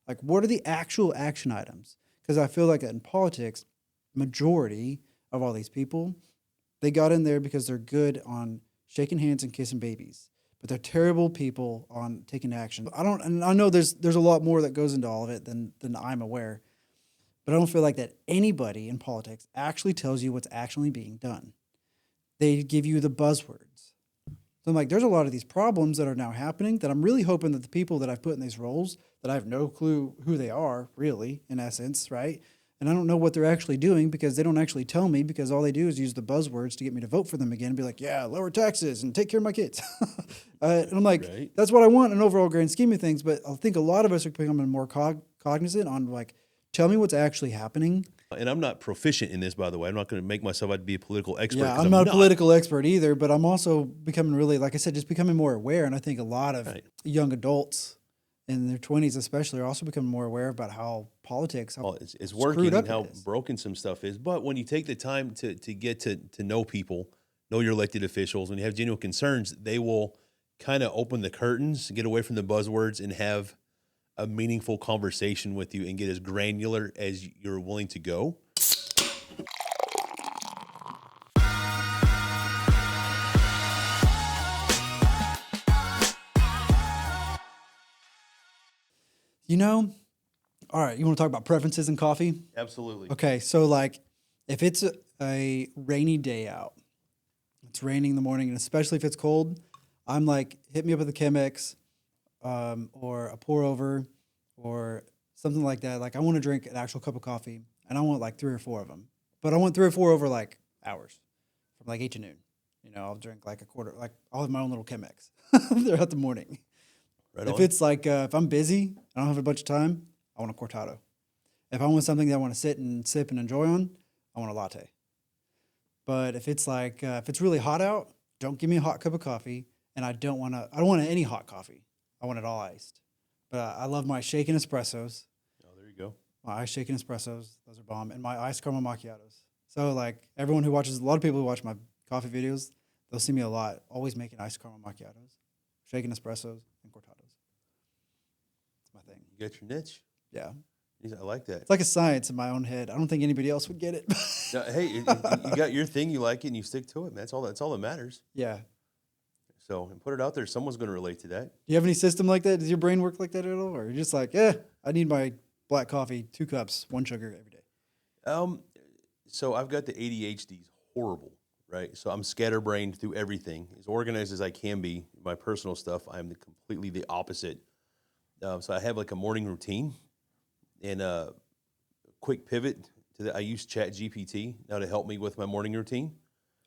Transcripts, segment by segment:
Like, what are the actual action items? Because I feel like in politics, majority of all these people, they got in there because they're good on shaking hands and kissing babies, but they're terrible people on taking action. And I know there's a lot more that goes into all of it than I'm aware, but I don't feel like that anybody in politics actually tells you what's actually being done. They give you the buzzwords. So I'm like, there's a lot of these problems that are now happening that I'm really hoping that the people that I've put in these roles that I have no clue who they are, really, in essence, right? And I don't know what they're actually doing because they don't actually tell me because all they do is use the buzzwords to get me to vote for them again and be like, yeah, lower taxes and take care of my kids. And I'm like, Right. that's what I want in an overall grand scheme of things. But I think a lot of us are becoming more cognizant on like, tell me what's actually happening. And I'm not proficient in this, by the way. I'm not going to make myself out to be a political expert. Yeah, 'cause I'm not a political expert either, but I'm also becoming really, like I said, just becoming more aware. And I think a lot of young adults in their 20s especially are also becoming more aware about how politics, how it's working and how it is. broken some stuff is. But when you take the time to get to know people, know your elected officials, when you have genuine concerns, they will kind of open the curtains, get away from the buzzwords, and have a meaningful conversation with you and get as granular as you're willing to go. You know, all right, you want to talk about preferences in coffee? Absolutely. Okay, so like if it's a rainy day out, it's raining in the morning, and especially if it's cold, I'm like, hit me up with a Chemex or a pour over or something like that. Like I want to drink an actual cup of coffee, and I want like 3 or 4 of them. But I want 3 or 4 over like hours from like 8 to noon. You know, I'll drink like a quarter, like I'll have my own little Chemex throughout the morning. Right If on. it's like, if I'm busy, I don't have a bunch of time, I want a cortado. If I want something that I want to sit and sip and enjoy on, I want a latte. But if it's like, if it's really hot out, don't give me a hot cup of coffee. And I don't want any hot coffee. I want it all iced. But I love my shaken espressos. Oh, there you go. My iced shaken espressos, those are bomb. And my iced caramel macchiatos. So like everyone who watches, a lot of people who watch my coffee videos, they'll see me a lot, always making iced caramel macchiatos, shaken espressos, and cortados. That's my thing. You got your niche. Yeah. I like that. It's like a science in my own head. I don't think anybody else would get it. Now, hey, you got your thing, you like it, and you stick to it, man. That's all that matters. Yeah. So, and put it out there. Someone's going to relate to that. Do you have any system like that? Does your brain work like that at all? Or you're just like, I need my black coffee, 2 cups, 1 sugar every day? So I've got the ADHD, horrible, right? So I'm scatterbrained through everything. As organized as I can be, my personal stuff, I'm completely the opposite. So I have like a morning routine and a quick pivot to I use ChatGPT now to help me with my morning routine.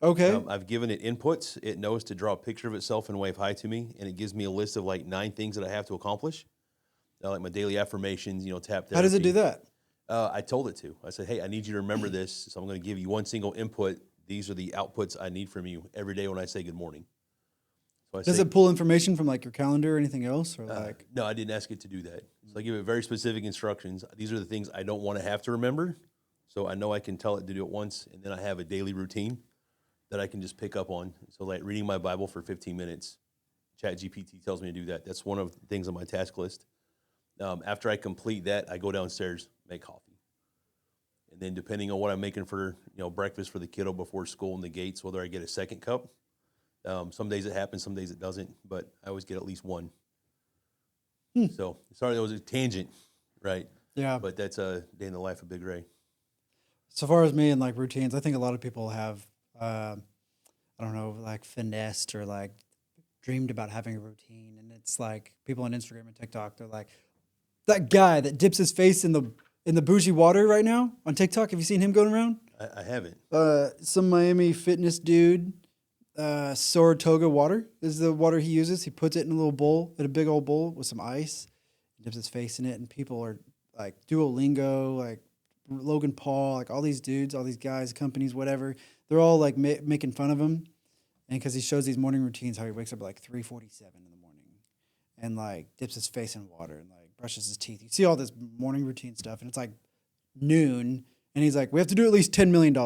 Okay. I've given it inputs. It knows to draw a picture of itself and wave hi to me, and it gives me a list of like 9 things that I have to accomplish, like my daily affirmations, tap therapy. How does it do that? I told it to. I said, hey, I need you to remember this, so I'm going to give you one single input. These are the outputs I need from you every day when I say good morning. So Does it pull information from like your calendar or anything else? Or like No, I didn't ask it to do that. So I give it very specific instructions. These are the things I don't want to have to remember, so I know I can tell it to do it once, and then I have a daily routine that I can just pick up on. So like reading my Bible for 15 minutes, ChatGPT tells me to do that. That's one of the things on my task list. After I complete that, I go downstairs, make coffee. And then depending on what I'm making for breakfast for the kiddo before school and the gates, whether I get a second cup. Some days it happens, some days it doesn't, but I always get at least one. So sorry, that was a tangent, right? Yeah. But that's a day in the life of Big Ray. So far as me and like routines, I think a lot of people have, I don't know, like finessed or like dreamed about having a routine. And it's like people on Instagram and TikTok, they're like, that guy that dips his face in the bougie water right now on TikTok. Have you seen him going around? I haven't. Some Miami fitness dude, Saratoga water is the water he uses. He puts it in a little bowl, in a big old bowl with some ice, dips his face in it, and people are like Duolingo, like Logan Paul, like all these dudes, all these guys, companies, whatever. They're all like making fun of him, and because he shows these morning routines, how he wakes up at like 3:47 in the morning, and like dips his face in water and like brushes his teeth. You see all this morning routine stuff, and it's like noon, and he's like, "We have to do at least $10 million,"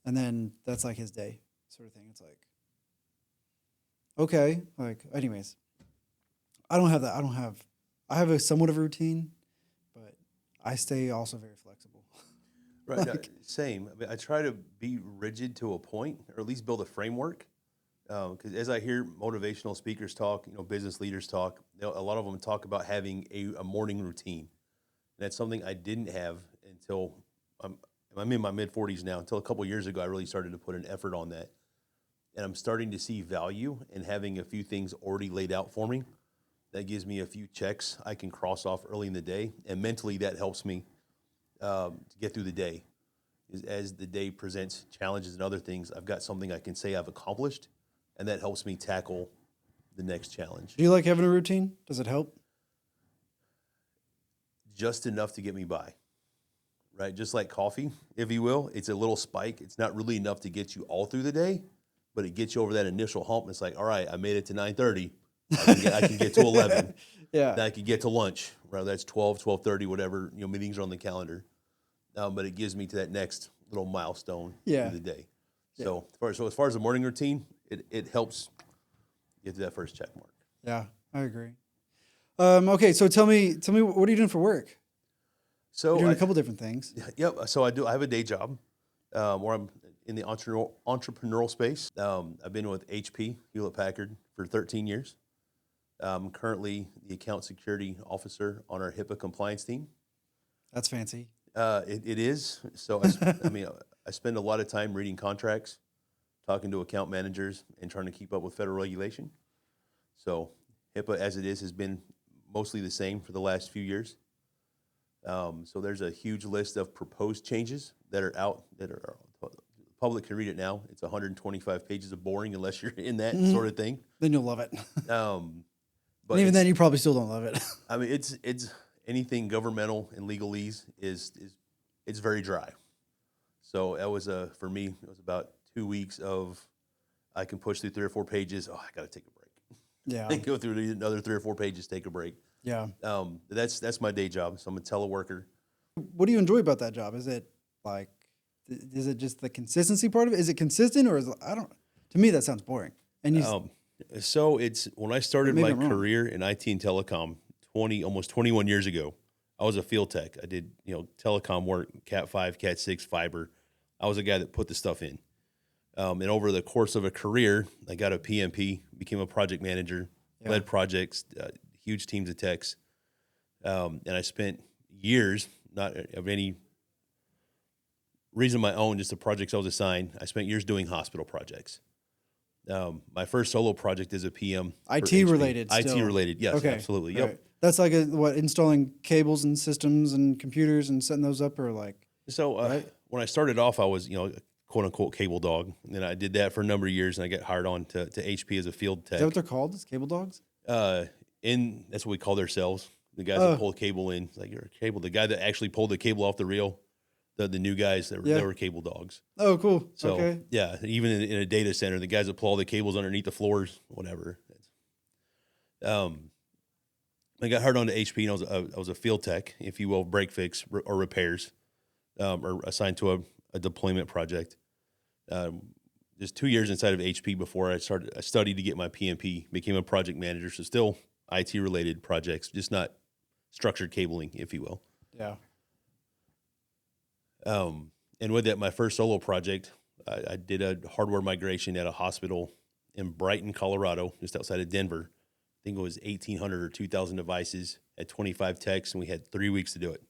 and then that's like his day. Sort of thing. It's like, okay, like, anyways, I don't have that. I have a somewhat of a routine, but I stay also very flexible. Right. Same. I mean, I try to be rigid to a point, or at least build a framework. Because as I hear motivational speakers talk, business leaders talk, a lot of them talk about having a morning routine. And that's something I didn't have until I'm in my mid-40s now. Until a couple of years ago, I really started to put an effort on that. And I'm starting to see value in having a few things already laid out for me. That gives me a few checks I can cross off early in the day. And mentally, that helps me to get through the day. As the day presents challenges and other things, I've got something I can say I've accomplished, and that helps me tackle the next challenge. Do you like having a routine? Does it help? Just enough to get me by, right? Just like coffee, if you will. It's a little spike. It's not really enough to get you all through the day, but it gets you over that initial hump. And it's like, all right, I made it to 9:30. I can get to 11. Yeah. Then I can get to lunch, right? That's 12, 12:30, whatever, meetings are on the calendar. But it gives me to that next little milestone through the day. Yeah. So as far as the morning routine, it helps get to that first check mark. Yeah, I agree. Okay, so tell me, what are you doing for work? So You're doing a couple different things. Yep. So I have a day job where I'm in the entrepreneurial space. I've been with HP, Hewlett Packard, for 13 years. I'm currently the account security officer on our HIPAA compliance team. That's fancy. It is. So I spend a lot of time reading contracts, talking to account managers, and trying to keep up with federal regulation. So HIPAA, as it is, has been mostly the same for the last few years. So there's a huge list of proposed changes that are out, that are public can read it now. It's 125 pages of boring unless you're in that sort of thing. Then you'll love it. But and even then, you probably still don't love it. I mean, it's anything governmental and legalese it's very dry. So that was for me, it was about 2 weeks of I can push through 3 or 4 pages. Oh, I got to take a break. Yeah. And go through another 3 or 4 pages, take a break. Yeah. That's my day job. So I'm a teleworker. What do you enjoy about that job? Is it just the consistency part of it? Is it consistent, or to me, that sounds boring. And so it's when I started Maybe my I'm wrong. career in IT and telecom almost 21 years ago, I was a field tech. I did, telecom work, Cat 5, Cat 6, fiber. I was a guy that put the stuff in. And over the course of a career, I got a PMP, became a project manager, led projects, huge teams of techs. And I spent years, not of any reason of my own, just the projects I was assigned. I spent years doing hospital projects. My first solo project is a PM. IT related. IT still. related, yes, Okay. absolutely. Right. Yep. That's like installing cables and systems and computers and setting those up, or like. So when I started off, I was, quote unquote cable dog. And then I did that for a number of years, and I got hired on to HP as a field tech. Is that what they're called? It's cable dogs? That's what we call ourselves. The guys that pull the cable in, like you're a cable. The guy that actually pulled the cable off the reel, the new guys they were cable dogs. Oh, cool. So okay. yeah, even in a data center, the guys that pull all the cables underneath the floors, whatever. I got hired on to HP, and I was a field tech, if you will, break fix or repairs, or assigned to a deployment project. Just 2 years inside of HP before I studied to get my PMP, became a project manager. So still IT related projects, just not structured cabling, if you will. Yeah. And with that, my first solo project, I did a hardware migration at a hospital in Brighton, Colorado, just outside of Denver. I think it was 1,800 or 2,000 devices at 25 techs, and we had 3 weeks to do it.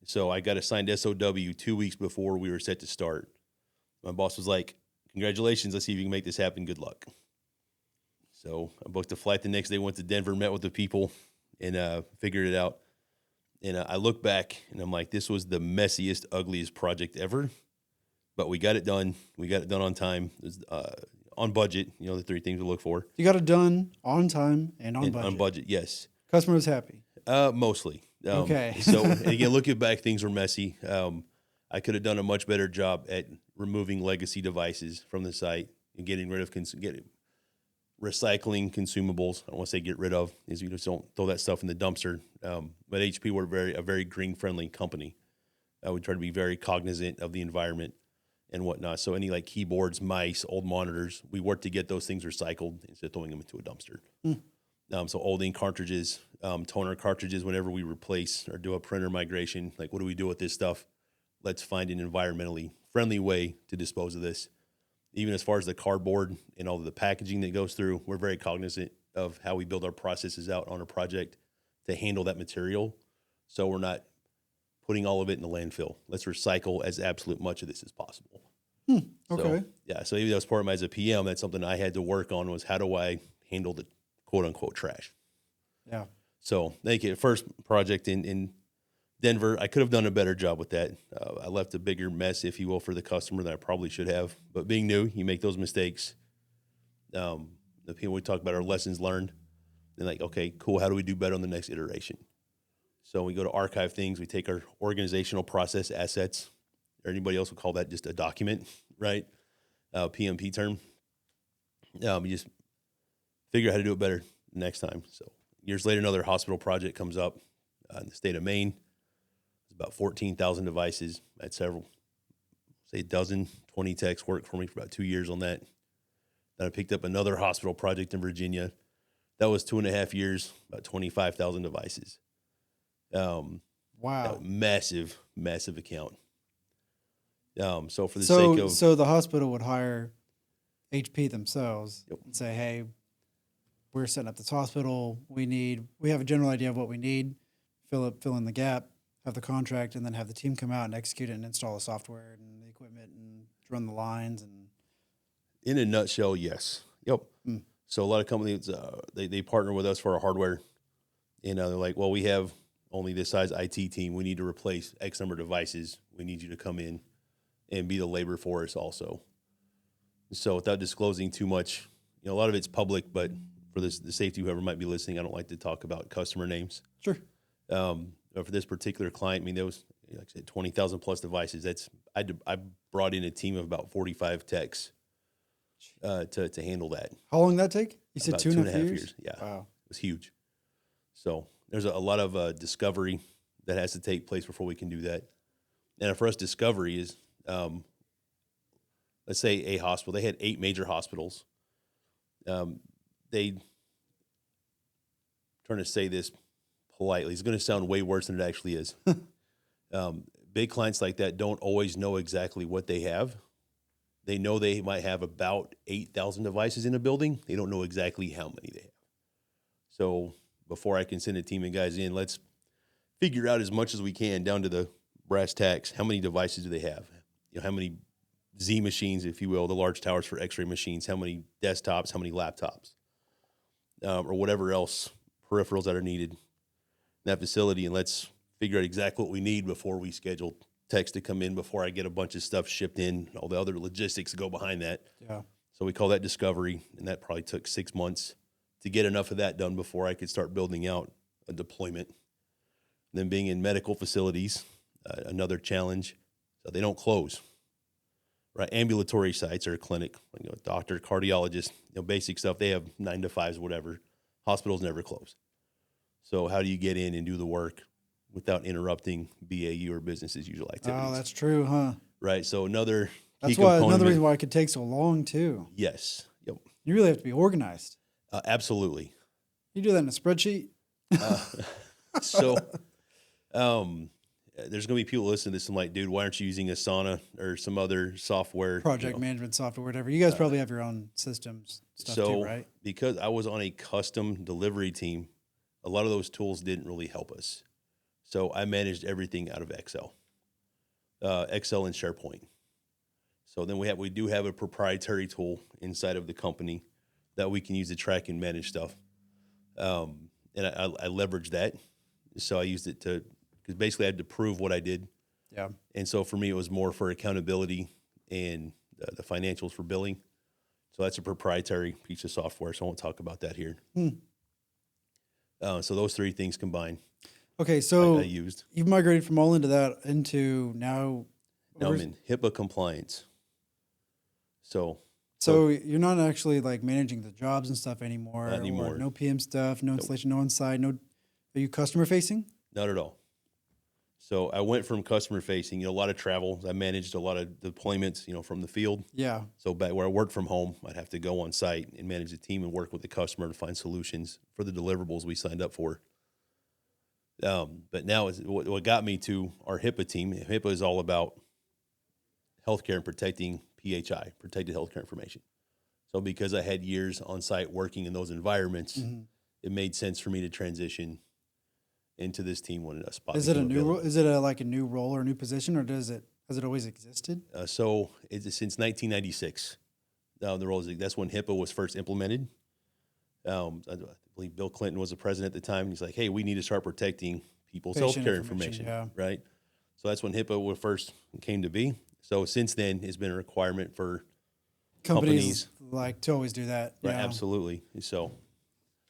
So I got assigned SOW 2 weeks before we were set to start. My boss was like, congratulations, let's see if you can make this happen. Good luck. So I booked a flight the next day, went to Denver, met with the people, and figured it out. And I look back, and I'm like, this was the messiest, ugliest project ever. But we got it done. We got it done on time, on budget, the 3 things we look for. You got it done on time and on budget. On budget, yes. Customer was happy. Mostly. Okay. So, and again, looking back, things were messy. I could have done a much better job at removing legacy devices from the site and getting rid of recycling consumables. I don't want to say get rid of, is you just don't throw that stuff in the dumpster. But HP, we're a very green friendly company. We try to be very cognizant of the environment and whatnot. So any like keyboards, mice, old monitors, we work to get those things recycled instead of throwing them into a dumpster. So old ink cartridges, toner cartridges, whenever we replace or do a printer migration, like what do we do with this stuff? Let's find an environmentally friendly way to dispose of this. Even as far as the cardboard and all of the packaging that goes through, we're very cognizant of how we build our processes out on a project to handle that material. So we're not putting all of it in the landfill. Let's recycle as absolute much of this as possible. Okay. So, yeah. So even as part of my as a PM, that's something I had to work on was how do I handle the quote unquote trash? Yeah. So like first project in Denver, I could have done a better job with that. I left a bigger mess, if you will, for the customer than I probably should have. But being new, you make those mistakes. The people we talk about our lessons learned. And like, okay, cool. How do we do better on the next iteration? So we go to archive things. We take our organizational process assets, or anybody else would call that just a document, right? PMP term. You just figure out how to do it better next time. So years later, another hospital project comes up in the state of Maine. It's about 14,000 devices. I had several, say a dozen, 20 techs work for me for about 2 years on that. Then I picked up another hospital project in Virginia. That was 2.5 years, about 25,000 devices. Wow. Massive account. So for the So, sake of so the hospital would hire HP themselves and say, hey, we're setting up this hospital. We have a general idea of what we need, fill in the gap, have the contract, and then have the team come out and execute it and install the software and the equipment and run the lines. And in a nutshell, yes. Yep. So a lot of companies, they partner with us for our hardware. They're like, well, we have only this size IT team. We need to replace X number of devices. We need you to come in and be the labor for us also. So without disclosing too much, a lot of it's public, but for the safety, whoever might be listening, I don't like to talk about customer names. Sure. But for this particular client, there was, like I said, 20,000 plus devices. I brought in a team of about 45 techs to handle that. How long did that take? You said About 2.5 years? Yeah. Wow. It was huge. So there's a lot of discovery that has to take place before we can do that. And for us, discovery is, let's say a hospital. They had 8 major hospitals. Trying to say this politely, it's going to sound way worse than it actually is. Big clients like that don't always know exactly what they have. They know they might have about 8,000 devices in a building. They don't know exactly how many they have. So before I can send a team of guys in, let's figure out as much as we can down to the brass tacks. How many devices do they have? How many Z machines, if you will, the large towers for X-ray machines? How many desktops? How many laptops? Or whatever else peripherals that are needed in that facility. And let's figure out exactly what we need before we schedule techs to come in, before I get a bunch of stuff shipped in, all the other logistics that go behind that. Yeah. So we call that discovery, and that probably took 6 months to get enough of that done before I could start building out a deployment. And then being in medical facilities, another challenge. So they don't close, right? Ambulatory sites or a clinic, doctor, cardiologist, basic stuff. They have 9 to 5s, whatever. Hospitals never close. So how do you get in and do the work without interrupting BAU or business as usual activities? Oh, that's true, huh? Right. So another That's key why component. another reason why it could take so long too. Yes. Yep. You really have to be organized. Absolutely. You do that in a spreadsheet. So, there's going to be people listening to this and like, dude, why aren't you using Asana or some other software? Project management software, whatever. You guys probably have your own systems stuff too, right? Because I was on a custom delivery team, a lot of those tools didn't really help us. So I managed everything out of Excel and SharePoint. So then we do have a proprietary tool inside of the company that we can use to track and manage stuff. And I leveraged that. So I used it because basically I had to prove what I did. Yeah. And so for me, it was more for accountability and the financials for billing. So that's a proprietary piece of software. So I won't talk about that here. So those 3 things combined. Okay, so I used. you've migrated from all into that into now. Now I'm in HIPAA compliance. So you're not actually like managing the jobs and stuff anymore. Not anymore. Or no PM stuff, no installation, no on-site, no. Are you customer facing? not at all. So I went from customer facing, a lot of travel. I managed a lot of deployments, from the field. Yeah. So back where I worked from home, I'd have to go on site and manage the team and work with the customer to find solutions for the deliverables we signed up for. But now what got me to our HIPAA team. HIPAA is all about healthcare and protecting PHI, protected healthcare information. So because I had years on site working in those environments, it made sense for me to transition into this team when a spot. Is it a new role? Is it like a new role or a new position, or has it always existed? So it's since 1996. The role that's when HIPAA was first implemented. I believe Bill Clinton was the president at the time. He's like, "Hey, we need to start protecting people's healthcare information." Yeah. Right. So that's when HIPAA first came to be. So since then, it's been a requirement for companies like to always do that. Right, Yeah. absolutely. So,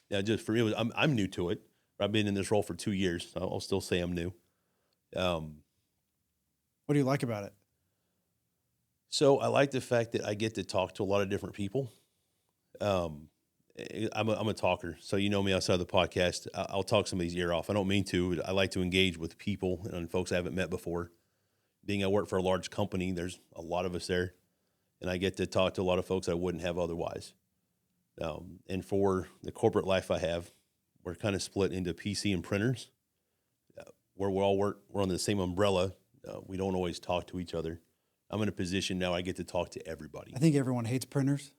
yeah, just for me, I'm new to it. I've been in this role for 2 years. So I'll still say I'm new. What do you like about it? So I like the fact that I get to talk to a lot of different people. I'm a talker, so you know me outside of the podcast. I'll talk somebody's ear off. I don't mean to. I like to engage with people and folks I haven't met before. Being I work for a large company, there's a lot of us there, and I get to talk to a lot of folks I wouldn't have otherwise. And for the corporate life I have, we're kind of split into PC and printers, where we're on the same umbrella. We don't always talk to each other. I'm in a position now I get to talk to everybody. I think everyone hates printers.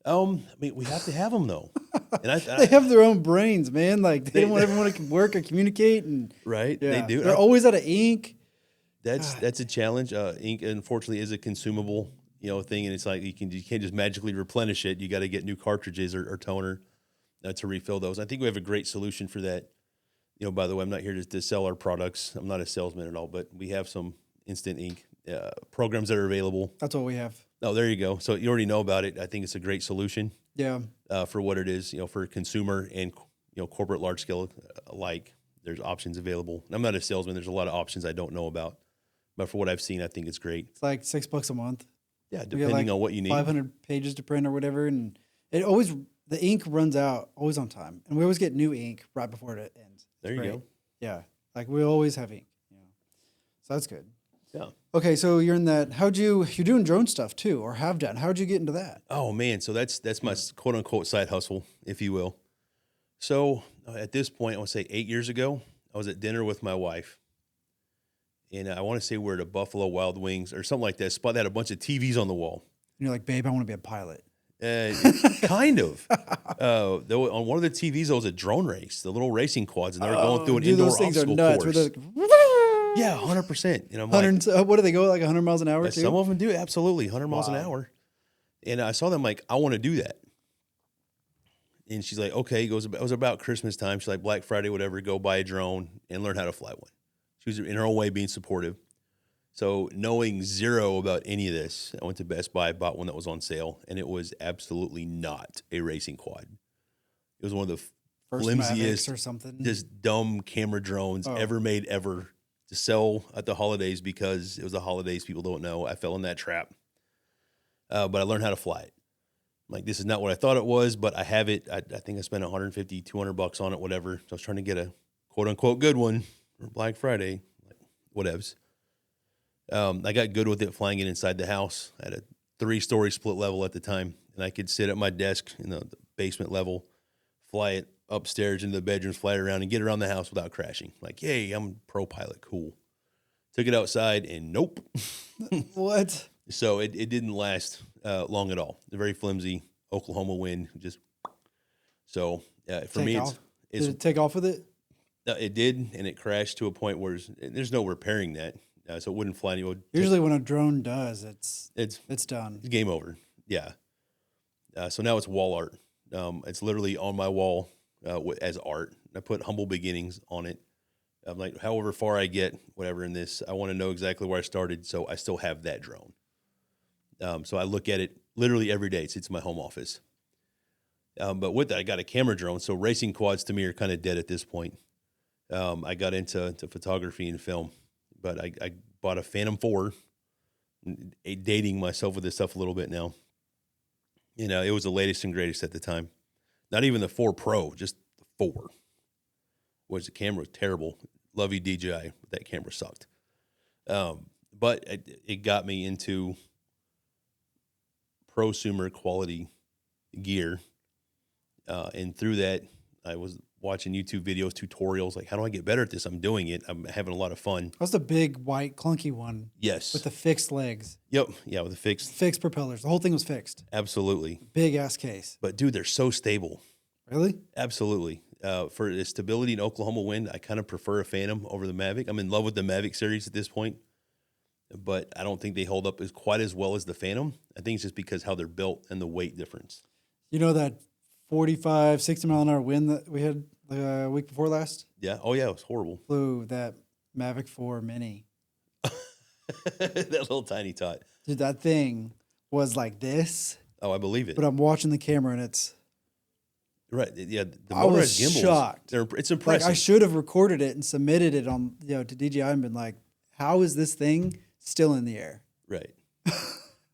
I mean, we have to have them though. And they have their own brains, man. Like they don't want everyone to work or communicate, and right, yeah, they do. They're always out of ink. That's a challenge. Ink, unfortunately, is a consumable thing, and it's like you can't just magically replenish it. You got to get new cartridges or toner to refill those. I think we have a great solution for that. By the way, I'm not here to sell our products. I'm not a salesman at all, but we have some instant ink programs that are available. That's what we have. Oh, there you go. So you already know about it. I think it's a great solution. Yeah. For what it is, for consumer and corporate large scale alike. There's options available. And I'm not a salesman. There's a lot of options I don't know about, but for what I've seen, I think it's great. It's like $6 a month. Yeah, depending on what you need. 500 pages to print or whatever, and the ink runs out always on time, and we always get new ink right before it ends. There you go. Yeah, like we always have ink. So that's good. Yeah. Okay, so you're in that. You're doing drone stuff too, or have done? How'd you get into that? Oh man, so that's my quote unquote side hustle, if you will. So at this point, I want to say 8 years ago, I was at dinner with my wife, and I want to say we're at a Buffalo Wild Wings or something like that spot that had a bunch of TVs on the wall. And you're like, babe, I want to be a pilot. Kind of. On one of the TVs, there was a drone race, the little racing quads, and they were going through an indoor obstacle course. Yeah, 100%. And I'm like, what do they go like 100 miles an hour? Too? Some of them do, absolutely, 100 miles an hour. And I saw them like, I want to do that. And she's like, okay. It was about Christmas time. She's like, Black Friday, whatever, go buy a drone and learn how to fly one. She was in her own way being supportive. So knowing zero about any of this, I went to Best Buy, bought one that was on sale, and it was absolutely not a racing quad. It was one of the flimsiest, or something, just dumb camera drones ever made ever to sell at the holidays because it was the holidays. People don't know. I fell in that trap. But I learned how to fly it. I'm like, this is not what I thought it was, but I have it. I think I spent $150, $200 on it, whatever. So I was trying to get a quote unquote good one for Black Friday, like whatevs. I got good with it, flying it inside the house. I had a 3-story split level at the time, and I could sit at my desk in the basement level, fly it upstairs into the bedrooms, fly it around, and get around the house without crashing. Like, yay, I'm a pro pilot, cool. Took it outside, and nope. What? So it didn't last long at all. A very flimsy Oklahoma wind, just so for me, did it take off with it? It did, and it crashed to a point where there's no repairing that. So it wouldn't fly anymore. Usually when a drone does, it's done. It's game over. Yeah. So now it's wall art. It's literally on my wall as art. I put humble beginnings on it. I'm like, however far I get, whatever in this, I want to know exactly where I started. So I still have that drone. So I look at it literally every day. It's my home office. But with that, I got a camera drone. So racing quads to me are kind of dead at this point. I got into photography and film. But I bought a Phantom 4, dating myself with this stuff a little bit now. It was the latest and greatest at the time. Not even the 4 Pro, just the 4. The camera was terrible. love you DJI. That camera sucked. But it got me into prosumer quality gear. And through that, I was watching YouTube videos, tutorials, like, how do I get better at this? I'm doing it. I'm having a lot of fun. That's the big, white, clunky one. Yes. With the fixed legs. Yep. Yeah, with the fixed propellers. The whole thing was fixed. Absolutely. Big ass case. But dude, they're so stable. Really? Absolutely. For the stability in Oklahoma wind, I kind of prefer a Phantom over the Mavic. I'm in love with the Mavic series at this point, but I don't think they hold up quite as well as the Phantom. I think it's just because how they're built and the weight difference. You know that 45, 60 mile an hour wind that we had the week before last? Yeah. Oh, yeah. It was horrible. Flew that Mavic 4 Mini. That little tiny tot. Dude, that thing was like this. Oh, I believe it. But I'm watching the camera and it's... Right. Yeah. The I was motorized gimbals, shocked. It's impressive. Like I should have recorded it and submitted it on, to DJI and been like, how is this thing still in the air? Right.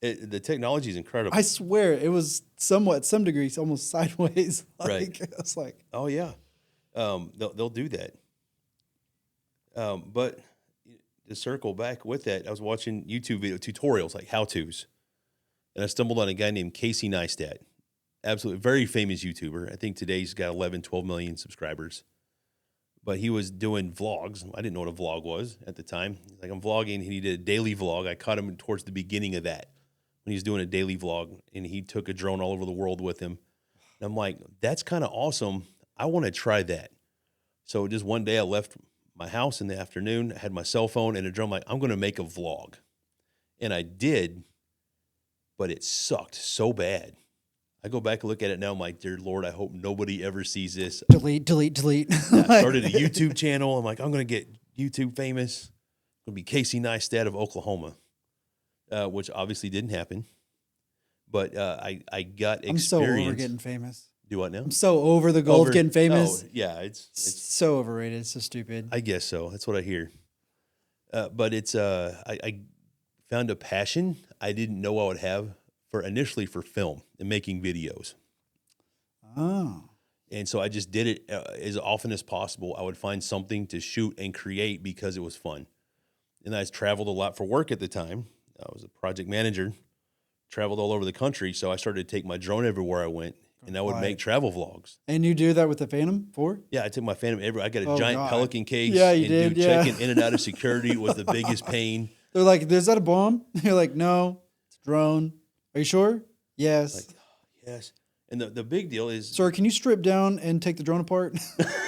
The technology is incredible. I swear it was somewhat, some degrees, almost sideways. Like, Right. It's like, oh yeah, they'll do that. But to circle back with that, I was watching YouTube video tutorials, like how-tos, and I stumbled on a guy named Casey Neistat, absolutely very famous YouTuber. I think today he's got 11, 12 million subscribers. But he was doing vlogs. I didn't know what a vlog was at the time. He's like, I'm vlogging, and he did a daily vlog. I caught him towards the beginning of that when he was doing a daily vlog, and he took a drone all over the world with him. And I'm like, that's kind of awesome. I want to try that. So just one day I left my house in the afternoon. I had my cell phone and a drone. I'm like, I'm going to make a vlog. And I did, but it sucked so bad. I go back and look at it now. I'm like, dear Lord, I hope nobody ever sees this. delete. I started a YouTube channel. I'm like, I'm going to get YouTube famous. I'm going to be Casey Neistat of Oklahoma, which obviously didn't happen. But I got experience. I'm so over getting famous. Do what now? I'm so over the goal of getting famous. Oh, yeah, it's so overrated. It's so stupid. I guess so. That's what I hear. But it's I found a passion I didn't know I would have initially for film and making videos. Oh. And so I just did it as often as possible. I would find something to shoot and create because it was fun. And I traveled a lot for work at the time. I was a project manager, traveled all over the country. So I started to take my drone everywhere I went, and I would make travel vlogs. And you do that with the Phantom 4? Yeah, I took my Phantom everywhere. I got a giant Pelican case. Yeah, you did. Dude, checking in and out of security was the biggest pain. They're like, is that a bomb? You're like, no, it's a drone. Are you sure? Yes. Like, yes. And the big deal is... Sir, can you strip down and take the drone apart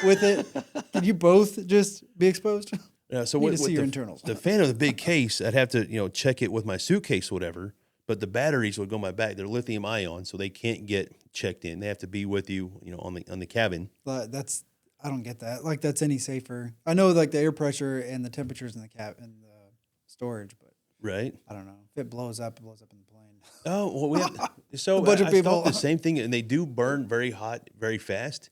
with it? Can you both just be exposed? Yeah, so with your internals. The fan of the big case, I'd have to check it with my suitcase or whatever, but the batteries would go in my back. They're lithium ion, so they can't get checked in. They have to be with you, on the cabin. But I don't get that. Like, that's any safer. I know, like, the air pressure and the temperatures in the and the storage, but... Right. I don't know. If it blows up in the plane. Oh, well, we have, so a bunch of people. I thought the same thing, and they do burn very hot, very fast.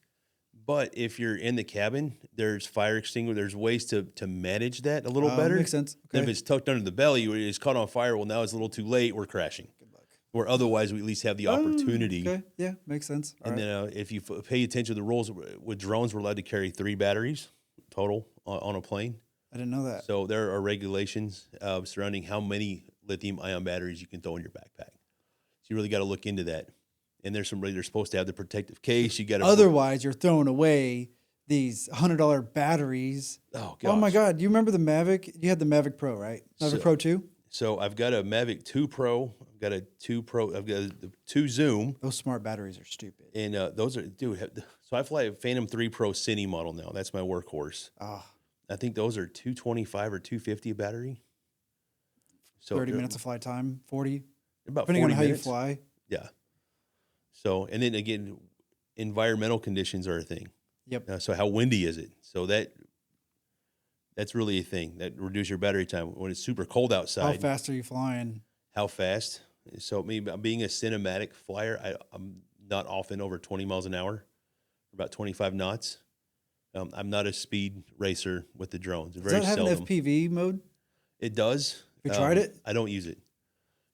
But if you're in the cabin, there's fire extinguisher. There's ways to manage that a little better. Makes sense. Okay. And if it's tucked under the belly, it's caught on fire. Well, now it's a little too late. We're crashing. Good luck. Where otherwise we at least have the opportunity. Okay. Yeah, makes sense. And then if you pay attention to the rules with drones, we're allowed to carry 3 batteries total on a plane. I didn't know that. So there are regulations surrounding how many lithium-ion batteries you can throw in your backpack. So you really got to look into that. And they're supposed to have the protective case. You got to. Otherwise, you're throwing away these $100 batteries. Oh, gosh. Oh my God! You remember the Mavic? You had the Mavic Pro, right? Mavic Pro 2. So I've got a Mavic 2 Pro. I've got a 2 Pro. I've got the 2 Zoom. Those smart batteries are stupid. And those are, dude. So I fly a Phantom 3 Pro Cine model now. That's my workhorse. I think those are 225 or 250 a battery. So 30 minutes of flight time, 40. About depending 40 on how minutes. you fly. Yeah. So, and then again, environmental conditions are a thing. Yep. So how windy is it? So that's really a thing that reduces your battery time when it's super cold outside. How fast are you flying? How fast? So me being a cinematic flyer, I'm not often over 20 miles an hour, about 25 knots. I'm not a speed racer with the drones. Does that have an FPV mode? It does. Have you tried it? I don't use it.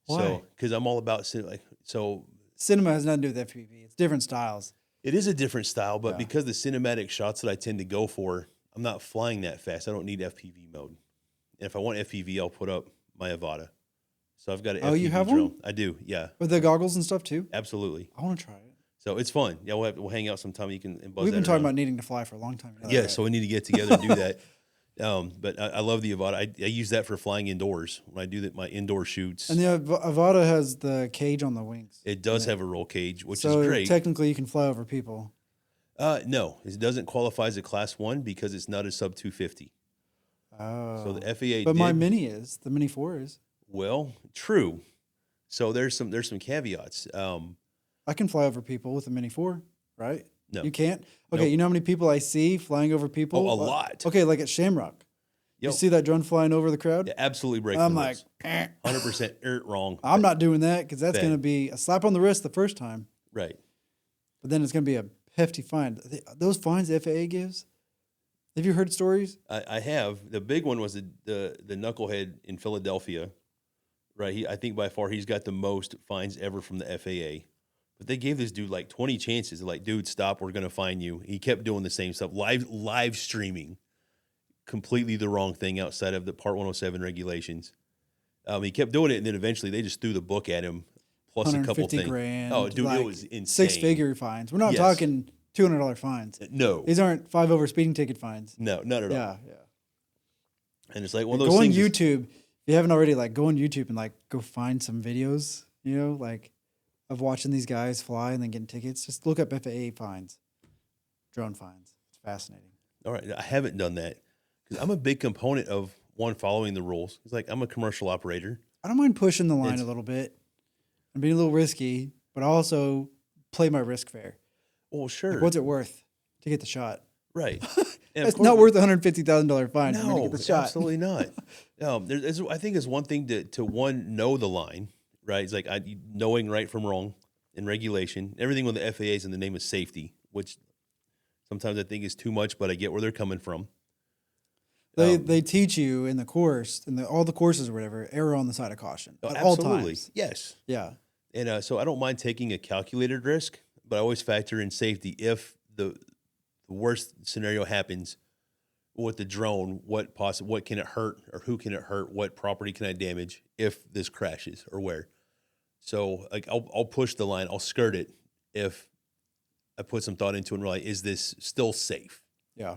Why? So, because I'm all about cinema has nothing to do with FPV. It's different styles. It is a different style, but because the cinematic shots that I tend to go for I'm not flying that fast. I don't need FPV mode. And if I want FPV, I'll put up my Avata. So I've got an FPV you have drone. one? I do, yeah. With the goggles and stuff too? Absolutely. I want to try it. So it's fun. Yeah, we'll hang out sometime. You can buzz We've been that talking around. about needing to fly for a long time. Yeah, so we need to get together and do that. But I love the Avata. I use that for flying indoors when I do my indoor shoots. And the Avata has the cage on the wings. It does have a roll cage, which so is great. Technically, you can fly over people. No, it doesn't qualify as a Class 1 because it's not a sub 250. Oh. So the FAA But my Mini is. The Mini 4 is. Well, true. So there's some caveats. I can fly over people with the Mini 4, right? No. You can't? Okay, Nope. You know how many people I see flying over people? Oh, a lot. Okay, like at Shamrock. You Yep. see that drone flying over the crowd? Yeah, absolutely break I'm the like, rules. 100% wrong. I'm not doing that because that's Bad. going to be a slap on the wrist the first time. Right. But then it's going to be a hefty fine. Those fines the FAA gives, have you heard stories? I have. The big one was the knucklehead in Philadelphia. Right. I think by far he's got the most fines ever from the FAA. But they gave this dude like 20 chances. They're like, dude, stop. We're going to fine you. He kept doing the same stuff. Live streaming. Completely the wrong thing outside of the Part 107 regulations. He kept doing it, and then eventually they just threw the book at him, plus a couple things. $150,000. Oh, dude, like it was insane. 6-figure fines. We're not Yes. talking $200 fines. No. These aren't 5 over speeding ticket fines. No, not at all. Yeah. And it's like one of those Go on things. YouTube. If you haven't already, like, go on YouTube and like go find some videos, like of watching these guys fly and then getting tickets. Just look up FAA fines, drone fines. It's fascinating. All right, I haven't done that because I'm a big component of following the rules. It's like I'm a commercial operator. I don't mind pushing the line a little bit and being a little risky, but also play my risk fair. Well, sure. Like, what's it worth to get the shot? Right. And It's not worth a $150,000 fine for me to No, get the shot. absolutely not. I think it's one thing to know the line, right? It's like knowing right from wrong and regulation. Everything with the FAA is in the name of safety, which sometimes I think is too much, but I get where they're coming from. They teach you in the course, all the courses or whatever, err on the side of caution at all times. Yes. Yeah. And so I don't mind taking a calculated risk, but I always factor in safety. If the worst scenario happens with the drone, what can it hurt, or who can it hurt? What property can I damage if this crashes, or where? So like I'll push the line, I'll skirt it if I put some thought into it and realize, is this still safe? Yeah.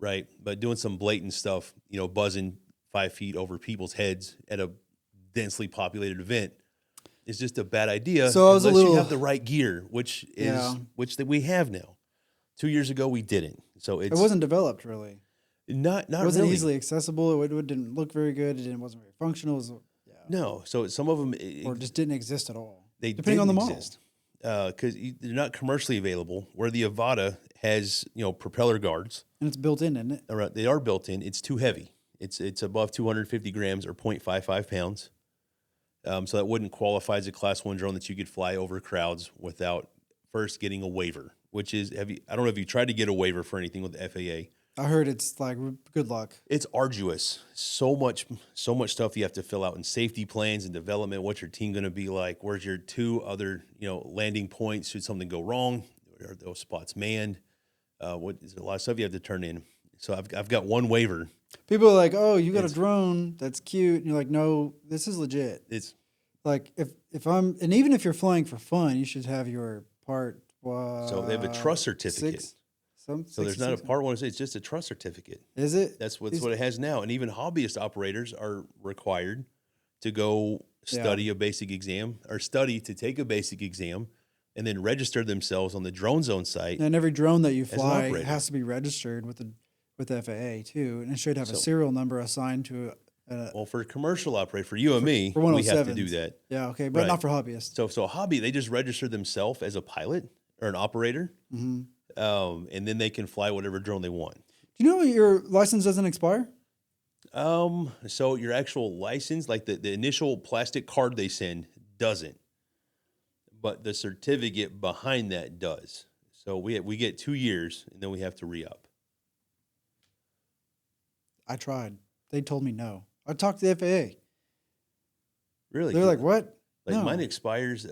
Right. But doing some blatant stuff, buzzing 5 feet over people's heads at a densely populated event is just a bad idea. So I was unless you have the right gear, which that we have now. 2 years ago we didn't. So It wasn't developed really. Not It wasn't really. easily accessible. It didn't look very good. It wasn't very functional. No. So some of them Or just didn't exist at all. they depending on the didn't model. exist. Because they're not commercially available. Where the Avata has propeller guards, And it's built in, isn't it? all right, they are built in. It's too heavy. It's above 250 grams or 0.55 pounds. So that wouldn't qualify as a Class 1 drone that you could fly over crowds without first getting a waiver. Which is, I don't know if you tried to get a waiver for anything with the FAA. I heard it's like good luck. It's arduous. So much stuff you have to fill out in safety plans and development. What's your team going to be like? Where's your 2 other, landing points? Should something go wrong? Are those spots manned? What is a lot of stuff you have to turn in. So I've got one waiver. People are like, "Oh, you got a drone? That's cute." And you're like, "No, this is legit." It's like and even if you're flying for fun, you should have your part. So they have a trust certificate. So there's not a Part 1. It's just a trust certificate. Is it? That's what it has now. And even hobbyist operators are required to go study a basic exam, or study to take a basic exam, and then register themselves on the Drone Zone site. And every drone that you an fly operator. has to be registered with the FAA too, and it should have a serial number assigned to Well, for a commercial operator, for you and me, for we have to 107s. do that. Yeah, okay, but Right. not for hobbyists. So a hobby, they just register themselves as a pilot or an operator, and then they can fly whatever drone they want. Do you know your license doesn't expire? So your actual license, like the initial plastic card they send, doesn't, but the certificate behind that does. So we get 2 years, and then we have to re-up. I tried. They told me no. I talked to the FAA. Really? They're like, "What?" Like No. mine expires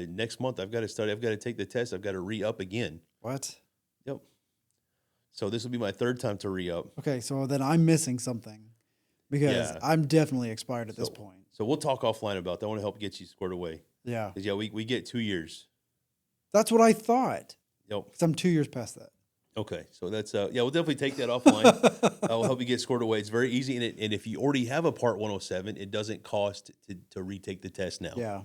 next month. I've got to study. I've got to take the test. I've got to re-up again. What? Yep. So this will be my third time to re-up. Okay, so then I'm missing something because Yeah. I'm definitely expired at this point. So we'll talk offline about that. I want to help get you squared away. Yeah. Because, yeah, we get 2 years. That's what I thought. Yep. Because I'm 2 years past that. Okay. So that's, yeah, we'll definitely take that offline. I'll help you get squared away. It's very easy. And if you already have a Part 107, it doesn't cost to retake the test now. Yeah.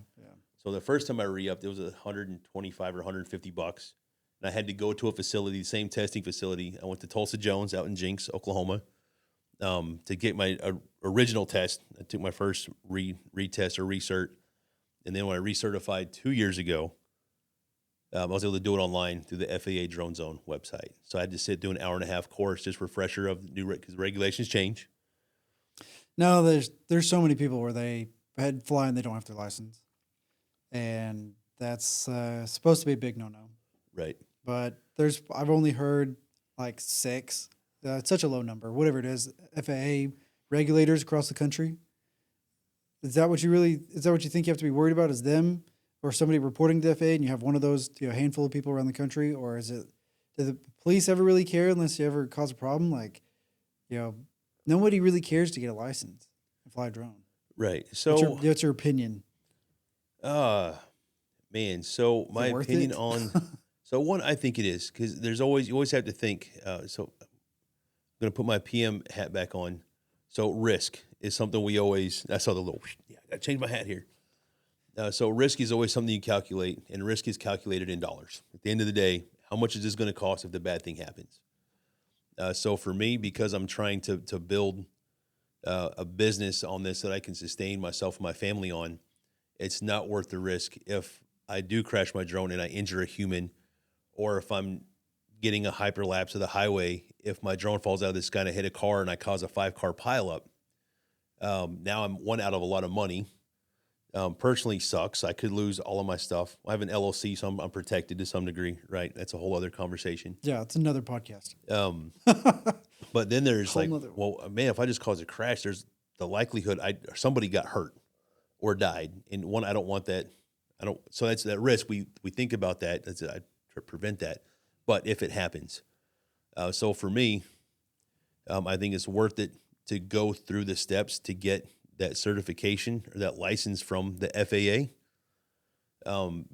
So the first time I re-upped, it was $125 or $150. And I had to go to a facility, the same testing facility. I went to Tulsa Jones out in Jinx, Oklahoma, to get my original test. I took my first retest or recert. And then when I recertified 2 years ago, I was able to do it online through the FAA Drone Zone website. So I had to sit do an hour-and-a-half course, just refresher of new, because regulations change. No, there's so many people where they fly and they don't have their license. And that's supposed to be a big no-no. Right. But I've only heard like 6. It's such a low number. Whatever it is, FAA regulators across the country. Is that what you think you have to be worried about? Is them or somebody reporting to the FAA, and you have one of those handful of people around the country, or is it? Do the police ever really care unless you ever cause a problem? Like, nobody really cares to get a license and fly a drone. Right. So what's your opinion? Man. So my opinion on. So one, I think it is, because you always have to think. So I'm going to put my PM hat back on. So risk is something I saw the little, I got to change my hat here. So risk is always something you calculate, and risk is calculated in dollars. At the end of the day, how much is this going to cost if the bad thing happens? So for me, because I'm trying to build a business on this that I can sustain myself and my family on, it's not worth the risk if I do crash my drone and I injure a human, or if I'm getting a hyperlapse of the highway, if my drone falls out of the sky and I hit a car and I cause a 5-car pileup. Now I'm out of a lot of money. Personally sucks. I could lose all of my stuff. I have an LLC, so I'm protected to some degree, right? That's a whole other conversation. Yeah, it's another podcast. But then there's like, nother. well, man, if I just cause a crash, there's the likelihood somebody got hurt or died. And one, I don't want that. So that's that risk. We think about that. I try to prevent that. But if it happens, so for me, I think it's worth it to go through the steps to get that certification or that license from the FAA,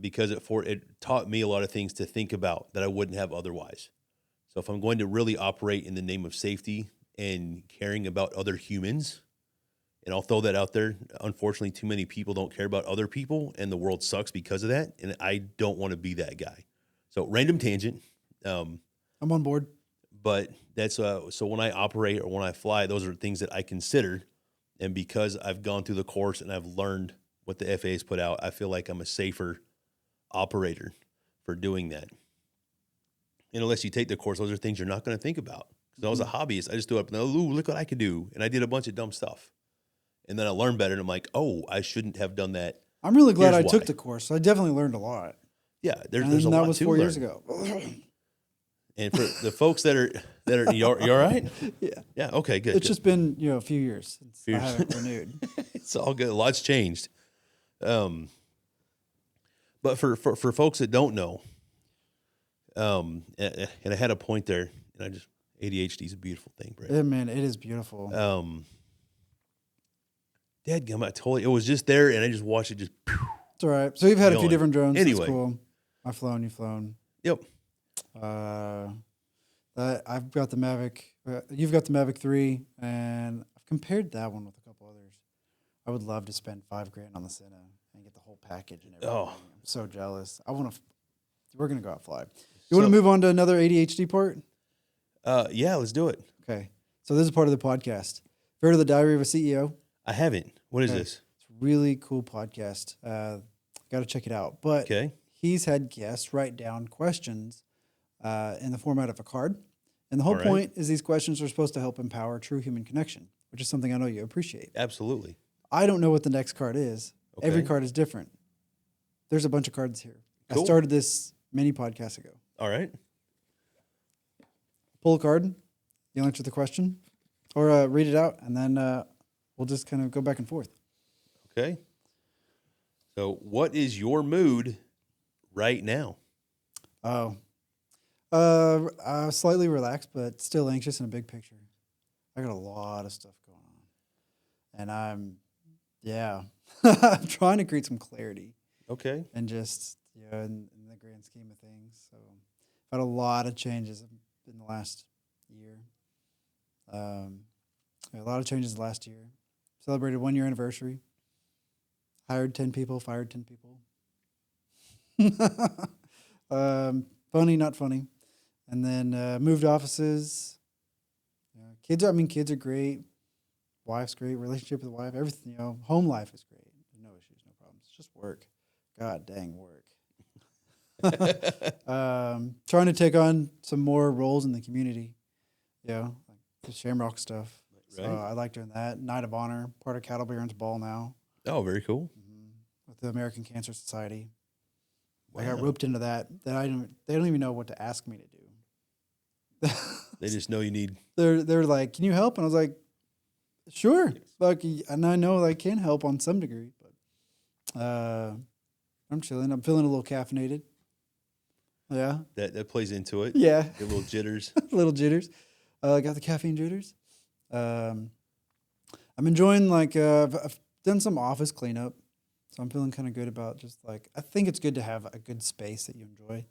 because it taught me a lot of things to think about that I wouldn't have otherwise. So if I'm going to really operate in the name of safety and caring about other humans, and I'll throw that out there, unfortunately, too many people don't care about other people, and the world sucks because of that, and I don't want to be that guy. So random tangent. I'm on board. But that's so when I operate or when I fly, those are things that I consider. And because I've gone through the course and I've learned what the FAA's put out, I feel like I'm a safer operator for doing that. And unless you take the course, those are things you're not going to think about. Because I was a hobbyist. I just threw up and, look what I could do. And I did a bunch of dumb stuff. And then I learned better, and I'm like, I shouldn't have done that. I'm really glad I took the course. I definitely learned a lot. Yeah, there's a lot to learn. That was 4 years ago. And for the folks that are you all right? Yeah. Yeah. Okay. Good. It's just been a few years since I haven't renewed. It's all good. A lot's changed. But for folks that don't know, and I had a point there, and ADHD is a beautiful thing, Brad. Yeah, man, it is beautiful. Dadgum, I told you it was just there, and I just watched it just. It's all right. So you've had a few different drones. Anyway, that's cool. I've flown. You've flown. Yep. I've got the Mavic. You've got the Mavic 3, and I've compared that one with a couple others. I would love to spend $5,000 on the Senna and get the whole package and everything. Oh, I'm so jealous. We're gonna go out fly. You want to move on to another ADHD part? Yeah, let's do it. Okay. So this is part of the podcast. Have you heard of the Diary of a CEO? I haven't. What is this? It's a really cool podcast. Got to check it out. But he's had guests write down questions in the format of a card. And the whole point is these questions are supposed to help empower true human connection, which is something I know you appreciate. Absolutely. I don't know what the next card is. Okay. Every card is different. There's a bunch of cards here. Cool. I started this many podcasts ago. All right. Pull a card. You'll answer the question or read it out, and then we'll just kind of go back and forth. Okay. So what is your mood right now? Oh. Slightly relaxed, but still anxious in a big picture. I got a lot of stuff going on, and I'm trying to create some clarity Okay. and just in the grand scheme of things. So I've had a lot of changes in the last year. A lot of changes last year. Celebrated 1 year anniversary. Hired 10 people, fired 10 people. Funny, not funny. And then moved offices. Kids are great. Wife's great. Relationship with the wife, everything. Home life is great. No issues, no problems. It's just work. God dang work. Trying to take on some more roles in the community. Like the Shamrock stuff. Right. So I like doing that. Night of Honor, part of Cattle Baron's Ball now. Oh, very cool. With the American Cancer Society. Wow. I got roped into that. They don't even know what to ask me to do. They just know you need. They're like, can you help? And I was like, sure. And I know I can help on some degree, but I'm chilling. I'm feeling a little caffeinated. Yeah. That plays into it. Yeah. Get little jitters. Little jitters. Got the caffeine jitters. I'm enjoying I've done some office cleanup. So I'm feeling kind of good about just I think it's good to have a good space that you enjoy,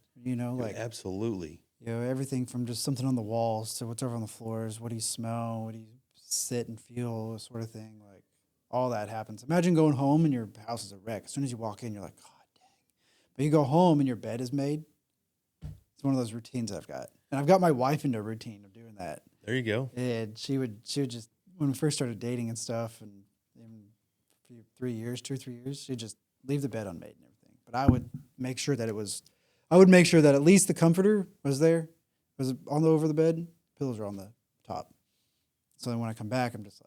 Absolutely. Everything from just something on the walls to what's over on the floors. What do you smell? What do you sit and feel? Sort of thing. All that happens. Imagine going home and your house is a wreck. As soon as you walk in, you're like, God dang. But you go home and your bed is made. It's one of those routines I've got. And I've got my wife into a routine of doing that. There you go. And she would just, when we first started dating and stuff, and in 2 or 3 years, she'd just leave the bed unmade and everything. But I would make sure that at least the comforter was there, was over the bed, pillows are on the top. So then when I come back, I'm just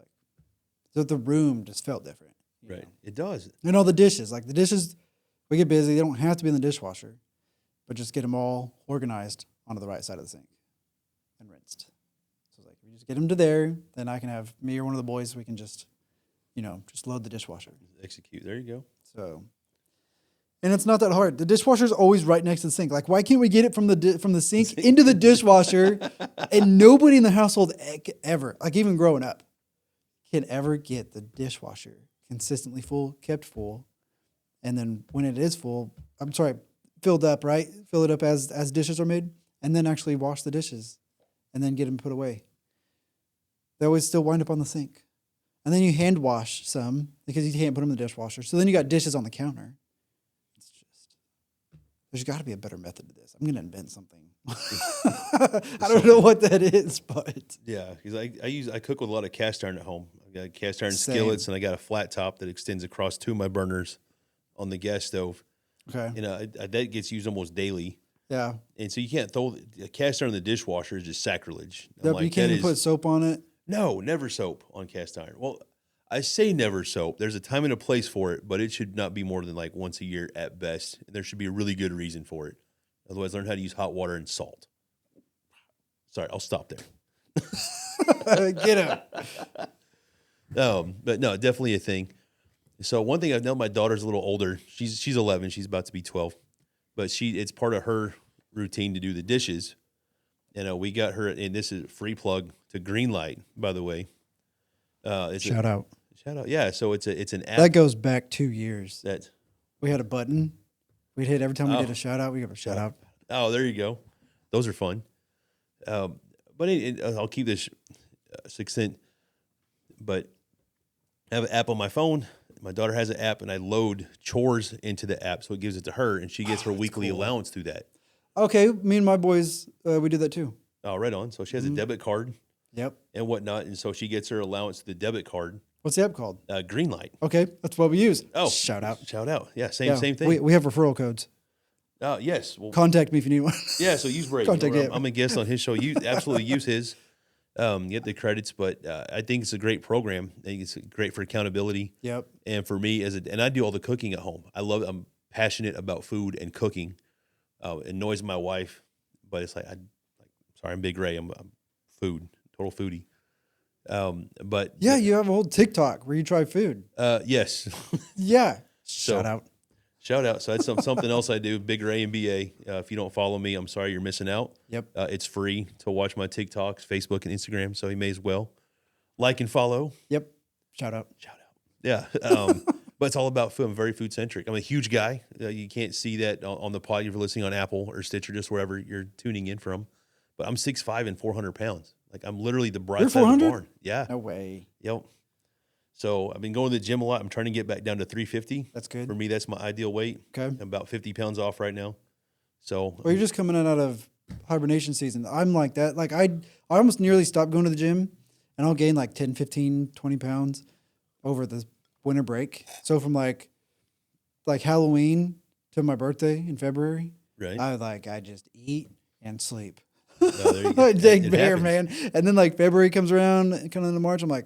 the room just felt different. Right. It does. And all the dishes, we get busy. They don't have to be in the dishwasher, but just get them all organized onto the right side of the sink and rinsed. So if we just get them to there, then I can have me or one of the boys, we can just load the dishwasher. Execute. There you go. So, and it's not that hard. The dishwasher's always right next to the sink. Why can't we get it from the sink into the dishwasher? And nobody in the household ever, even growing up, can ever get the dishwasher consistently kept full. And then when it is filled up, right? Fill it up as dishes are made, and then actually wash the dishes and then get them put away. They always still wind up on the sink. And then you hand wash some because you can't put them in the dishwasher. So then you got dishes on the counter. There's got to be a better method to this. I'm going to invent something. I don't know what that is, but yeah, because I cook with a lot of cast iron at home. I got cast iron Same. skillets, and I got a flat top that extends across 2 of my burners on the gas stove. okay. That gets used almost daily, Yeah. and so you can't throw the cast iron in the dishwasher. Is just sacrilege. Yep, you can't even put soap on it. No, never soap on cast iron. Well, I say never soap. There's a time and a place for it, but it should not be more than once a year at best. And there should be a really good reason for it. Otherwise, learn how to use hot water and salt. Sorry, I'll stop there. Get him. But no, definitely a thing. So one thing I've known, my daughter's a little older. She's 11. She's about to be 12. But it's part of her routine to do the dishes. We got her, and this is a free plug to Greenlight, by the way. Shout out. Yeah, so it's an app. That goes back 2 years. That We had a button we'd hit every time we did a shout out. We give a shout out. Oh, there you go. Those are fun. But I'll keep this succinct. But I have an app on my phone. My daughter has an app, and I load chores into the app, so it gives it to her, and she gets her weekly allowance through that. Okay, me and my boys, we do that too. Oh, right on. So she has a debit card. Yep. And whatnot, and so she gets her allowance to the debit card. What's the app called? Greenlight. Okay, that's what we use. Oh, shout out. Yeah, same thing. We have referral codes. Yes. Well, contact me if you need one. Yeah, so use Braedon. I'm a guest on his show. You absolutely use his. Get the credits, but I think it's a great program. I think it's great for accountability. Yep. And for me, and I do all the cooking at home. I'm passionate about food and cooking. It annoys my wife, but it's I'm Big Ray. I'm food, total foodie. But yeah, you have a whole TikTok where you try food. Yes. Yeah. Shout Shout out. So that's something else I do. Bigger A and BA. If you don't follow me, I'm sorry you're missing out. Yep. It's free to watch my TikToks, Facebook, and Instagram. So you may as well like and follow. Yep. Shout out. Shout out. Yeah. But it's all about food. I'm very food centric. I'm a huge guy. You can't see that on the pod. You're listening on Apple or Stitcher, just wherever you're tuning in from. But I'm 6'5" and 400 pounds. Like I'm literally the bright side of the barn. Yeah. No way. Yep. So I've been going to the gym a lot. I'm trying to get back down to 350. That's good. For me, that's my ideal weight. Okay. I'm about 50 pounds off right now. So Well, you're just coming out of hibernation season. I'm like that. Like I almost nearly stopped going to the gym, and I'll gain like 10, 15, 20 pounds over the winter break. So from like Halloween to my birthday in February, right. I just eat and sleep. No, there you go. Big bear, man. And then like February comes around, kind of into March, I'm like,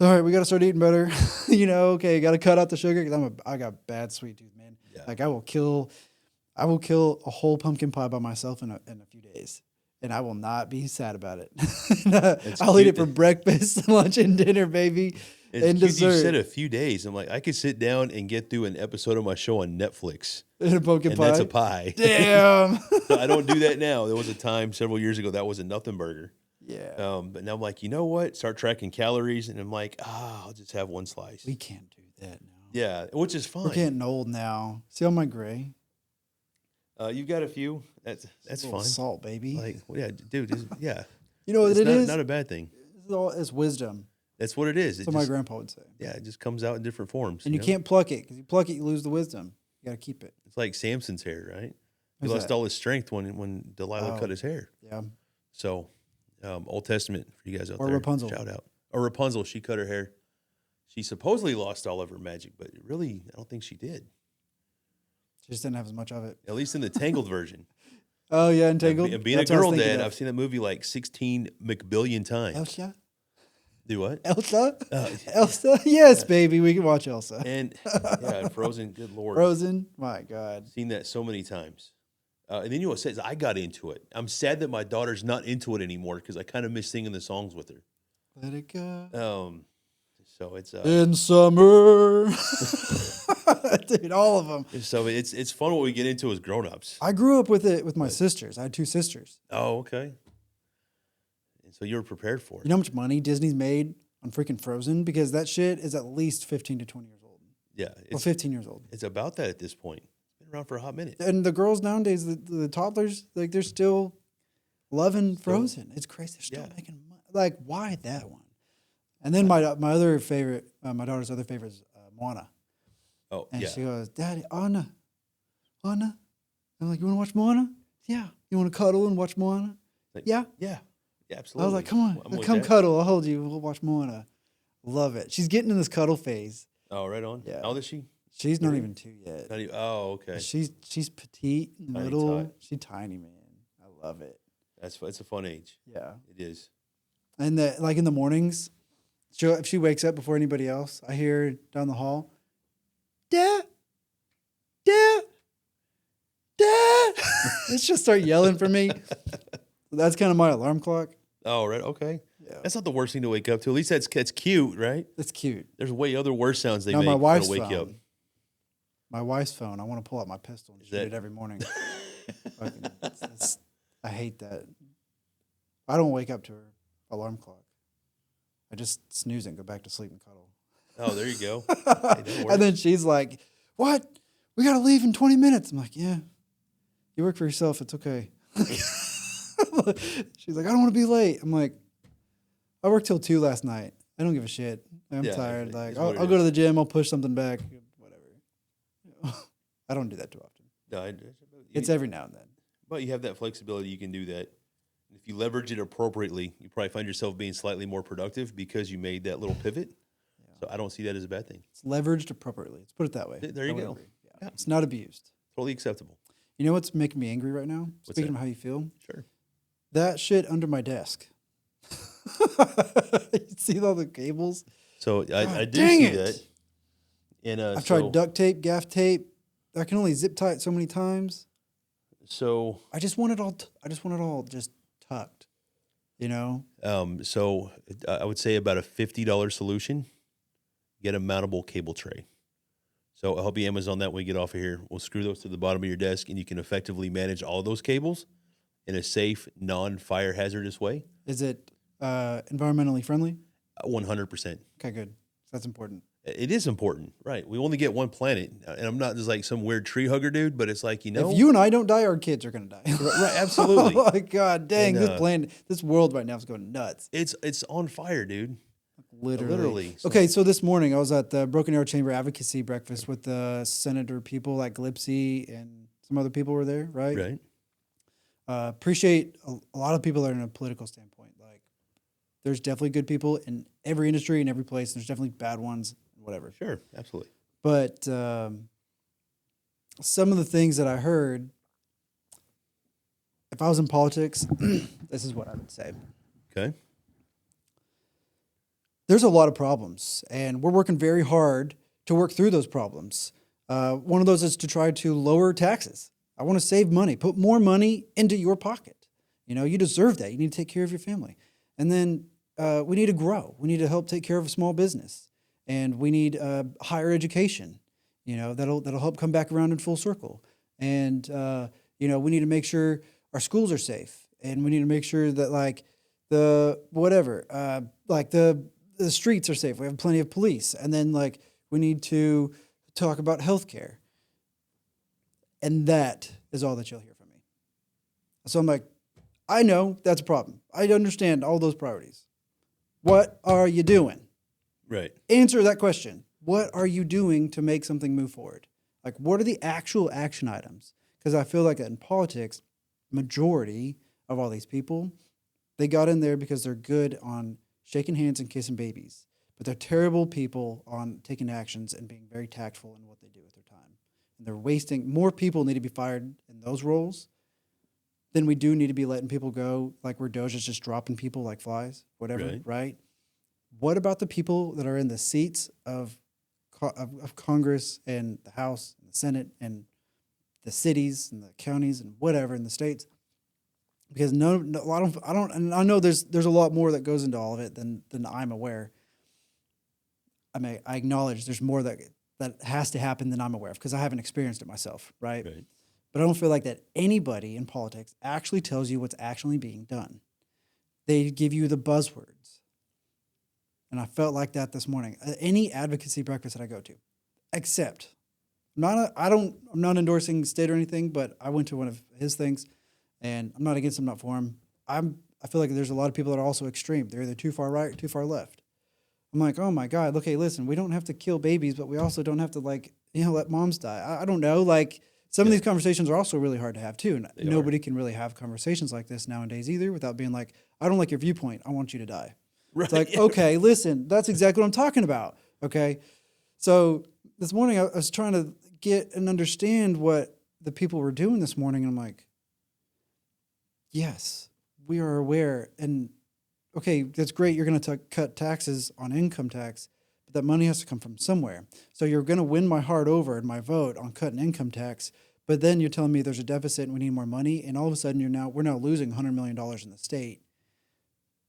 all right, we got to start eating better. Okay, got to cut out the sugar because I got bad sweet tooth, man. Yeah. Like I will kill a whole pumpkin pie by myself in a few days, and I will not be sad about it. I'll eat it for breakfast, lunch, and dinner, baby, and dessert. You said a few days. I'm like, I could sit down and get through an episode of my show on Netflix. In a pumpkin pie. That's a pie. Damn. So I don't do that now. There was a time several years ago that was a nothing burger. Yeah. But now I'm like, you know what? Start tracking calories, and I'm like, I'll just have one slice. We can't do that now. Yeah, which is fine. We're getting old now. See all my gray? You've got a few. That's fine. Salt, baby. Like, yeah, dude. Yeah. You know what it's it is? Not a bad thing. It's wisdom. That's what it is. That's what my grandpa would say. Yeah, it just comes out in different forms. And you can't pluck it because you pluck it, you lose the wisdom. You got to keep it. It's like Samson's hair, right? He Who's lost that? all his strength when Delilah cut his hair. Yeah. So, Old Testament for you guys out Or there. Rapunzel. Shout out. Or Rapunzel, she cut her hair. She supposedly lost all of her magic, but really, I don't think she did. She just didn't have as much of it. At least in the Tangled version. Oh, yeah, Entangled. And being That's a what I was girl thinking dad, of. I've seen that movie like 16 McBillion times. Elsa? Do what? Elsa? Elsa? Yes, baby. We can watch Elsa. And Frozen, good Lord. Frozen? My God. Seen that so many times. And then you know what it says? I got into it. I'm sad that my daughter's not into it anymore because I kind of miss singing the songs with her. Let it go. So it's in summer. Dude, all of them. So it's fun what we get into as grown-ups. I grew up with it with my sisters. I had two sisters. Oh, okay. And so you were prepared for it. You know how much money Disney's made on freaking Frozen? Because that shit is at least 15 to 20 years old. Yeah. Or 15 years old. It's about that at this point. It's been around for a hot minute. And the girls nowadays, the toddlers, like they're still loving Frozen. It's crazy. They're still making money. Like, why that one? And then my other favorite, my daughter's other favorite is Moana. Oh, and yeah. she goes, Daddy, Anna. I'm like, you want to watch Moana? Yeah. You want to cuddle and watch Moana? Like, yeah. Yeah, absolutely. I was like, come on, come cuddle. I'll hold you. We'll watch Moana. Love it. She's getting in this cuddle phase. Oh, right on. Yeah. How old is she? She's not even 2 yet. Not even, oh, okay. She's petite, Tiny little. tot. She's tiny, man. I love it. It's a fun age. Yeah. It is. And like in the mornings, if she wakes up before anybody else, I hear her down the hall, Dad, Dad, Dad. And she'll start yelling for me. That's kind of my alarm clock. Oh, right. Okay. Yeah. That's not the worst thing to wake up to. At least that's cute, right? That's cute. There's way other worse sounds they Now, make my wife's that'll wake you up. phone. My wife's phone. I want to pull out my pistol and shoot it every morning. I hate that. I don't wake up to her alarm clock. I just snooze and go back to sleep and cuddle. Oh, there you go. Hey, and then she's like, what? We got to leave in 20 minutes. I'm like, yeah. You work for yourself. It's okay. She's like, I don't want to be late. I'm like, I worked till 2 last night. I don't give a shit. I'm tired. Like, I'll go to the gym. I'll push something back. Whatever. I don't do that too often. No, It's every now and then. But you have that flexibility. You can do that. If you leverage it appropriately, you probably find yourself being slightly more productive because you made that little pivot. Yeah. So I don't see that as a bad thing. It's leveraged appropriately. Let's put it that way. There you go. Yeah. It's not abused. Totally acceptable. You know what's making me angry right now? What's Speaking that? of how you feel. Sure. That shit under my desk. You see all the cables? So I do dang see it. that. And I've tried duct tape, gaff tape. I can only zip tie it so many times. So I just want it all. I just want it all just tucked. You know. So I would say about a $50 solution. Get a mountable cable tray. So I'll help you Amazon that when we get off of here. We'll screw those to the bottom of your desk, and you can effectively manage all those cables in a safe, non-fire hazardous way. Is it environmentally friendly? 100%. Okay, good. That's important. It is important, right? We only get one planet, and I'm not just like some weird tree hugger dude, but it's like, If you and I don't die, our kids are going to die. Right, absolutely. Oh my God, dang! And, This world right now is going nuts. It's on fire, dude. Literally. So, Okay, so this morning I was at the Broken Arrow Chamber Advocacy breakfast with the senator people like Glipsy and some other people were there, right? Right. Appreciate a lot of people that are in a political standpoint. Like, there's definitely good people in every industry and every place. There's definitely bad ones, whatever. Sure, absolutely. But some of the things that I heard, if I was in politics, this is what I would say. Okay. There's a lot of problems, and we're working very hard to work through those problems. One of those is to try to lower taxes. I want to save money, put more money into your pocket. You know, you deserve that. You need to take care of your family. And then we need to grow. We need to help take care of a small business. And we need higher education, you know, that'll help come back around in full circle. And, you know, we need to make sure our schools are safe. And we need to make sure that, like, the streets are safe. We have plenty of police. And then, like, we need to talk about healthcare. And that is all that you'll hear from me. So I'm like, I know that's a problem. I understand all those priorities. What are you doing? Right. Answer that question. What are you doing to make something move forward? Like, what are the actual action items? Because I feel like in politics, majority of all these people, they got in there because they're good on shaking hands and kissing babies, but they're terrible people on taking actions and being very tactful in what they do with their time. And they're wasting, more people need to be fired in those roles than we do need to be letting people go like we're Doja's just dropping people like flies, whatever, right? What about the people that are in the seats of Congress and the House and the Senate and the cities and the counties and whatever in the states? Because I know there's a lot more that goes into all of it than I'm aware. I mean, I acknowledge there's more that has to happen than I'm aware of because I haven't experienced it myself, right? But I don't feel like that anybody in politics actually tells you what's actually being done. They give you the buzzwords. And I felt like that this morning. Any advocacy breakfast that I go to, except I'm not endorsing state or anything, but I went to one of his things, and I'm not against him, not for him. I feel like there's a lot of people that are also extreme. They're either too far right or too far left. I'm like, oh my God, okay, listen, we don't have to kill babies, but we also don't have to, like, you know, let moms die. I don't know, like, some of these conversations are also really hard to have too. And nobody can really have conversations like this nowadays either without being like, I don't like your viewpoint. I want you to die. Right. It's like, okay, listen, that's exactly what I'm talking about. Okay. So this morning I was trying to get and understand what the people were doing this morning. And I'm like, yes, we are aware. And okay, that's great. You're going to cut taxes on income tax, but that money has to come from somewhere. So you're going to win my heart over and my vote on cutting income tax. But then you're telling me there's a deficit and we need more money. And all of a sudden we're now losing $100 million in the state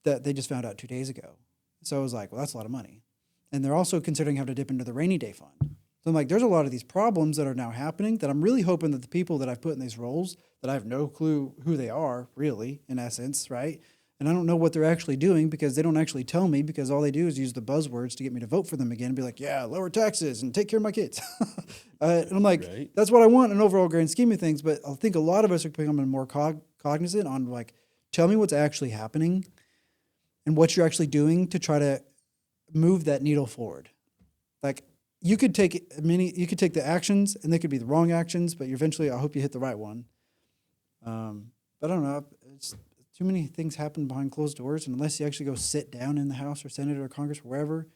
that they just found out 2 days ago. So I was like, well, that's a lot of money. And they're also considering having to dip into the rainy day fund. So I'm like, there's a lot of these problems that are now happening that I'm really hoping that the people that I've put in these roles that I have no clue who they are, really, in essence, right? And I don't know what they're actually doing because they don't actually tell me because all they do is use the buzzwords to get me to vote for them again and be like, yeah, lower taxes and take care of my kids. And I'm like, that's what I want in an overall grand scheme of things. But I think a lot of us are becoming more cognizant on, like, tell me what's actually happening and what you're actually doing to try to move that needle forward. Like, you could take the actions and they could be the wrong actions, but eventually I hope you hit the right one. But I don't know. It's too many things happen behind closed doors, and unless you actually go sit down in the House or Senate or Congress or wherever,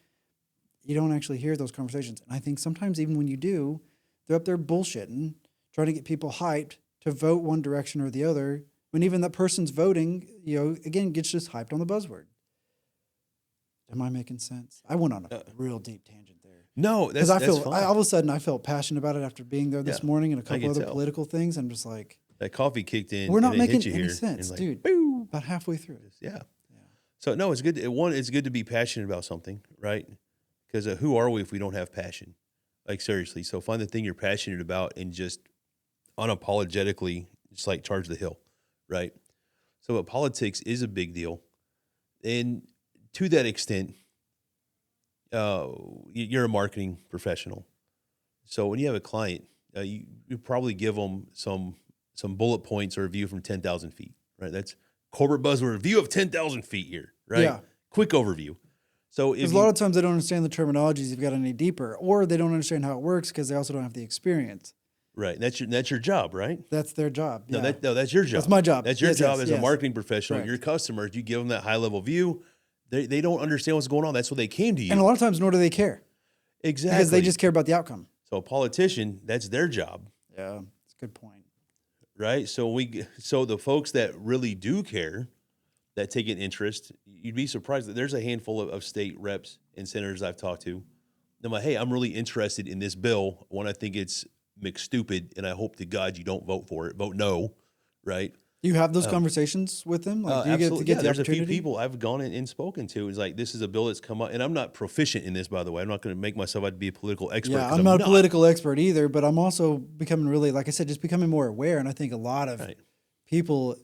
you don't actually hear those conversations. And I think sometimes even when you do, they're up there bullshitting, trying to get people hyped to vote one direction or the other, when even that person's voting, you know, again, gets just hyped on the buzzword. Am I making sense? I went on a real deep tangent there. No, that's fine. All of a sudden, I felt passionate about it after being there this morning and a couple other political things. I'm just like, that coffee kicked in. We're not and making hit you any here, sense, like, dude. Boo. About halfway through. Yeah. So no, it's good. It's good to be passionate about something, right? Because who are we if we don't have passion? Like seriously. So find the thing you're passionate about and just unapologetically just like charge the hill, right? So but politics is a big deal. And to that extent, you're a marketing professional. So when you have a client, you probably give them some bullet points or a view from 10,000 feet, right? That's corporate buzzword, view of 10,000 feet here, right? Yeah. Quick overview. So Because a lot of times they don't understand the terminologies you've got any deeper, or they don't understand how it works because they also don't have the experience. right, that's your job, right? That's their job. No, Yeah. that's your job. That's my job. That's your Yes, job yes, as a yes. marketing professional. Correct. Your customers, you give them that high level view. They don't understand what's going on. That's what they came to you. And a lot of times, nor do they care. Exactly. Because they just care about the outcome. So a politician, that's their job. Yeah, that's a good point. Right. So the folks that really do care, that take an interest, you'd be surprised that there's a handful of state reps and senators I've talked to. I'm like, hey, I'm really interested in this bill. One, I think it's McStupid, and I hope to God you don't vote for it. Vote no. Right. You have those conversations with them? Like, do you Absolutely. get the There's opportunity? a few people I've gone and spoken to. It's like, this is a bill that's come up, and I'm not proficient in this, by the way. I'm not going to make myself out to be a political expert. Yeah, I'm not a political expert either, but I'm also becoming really, like I said, just becoming more aware. And I think a lot of people,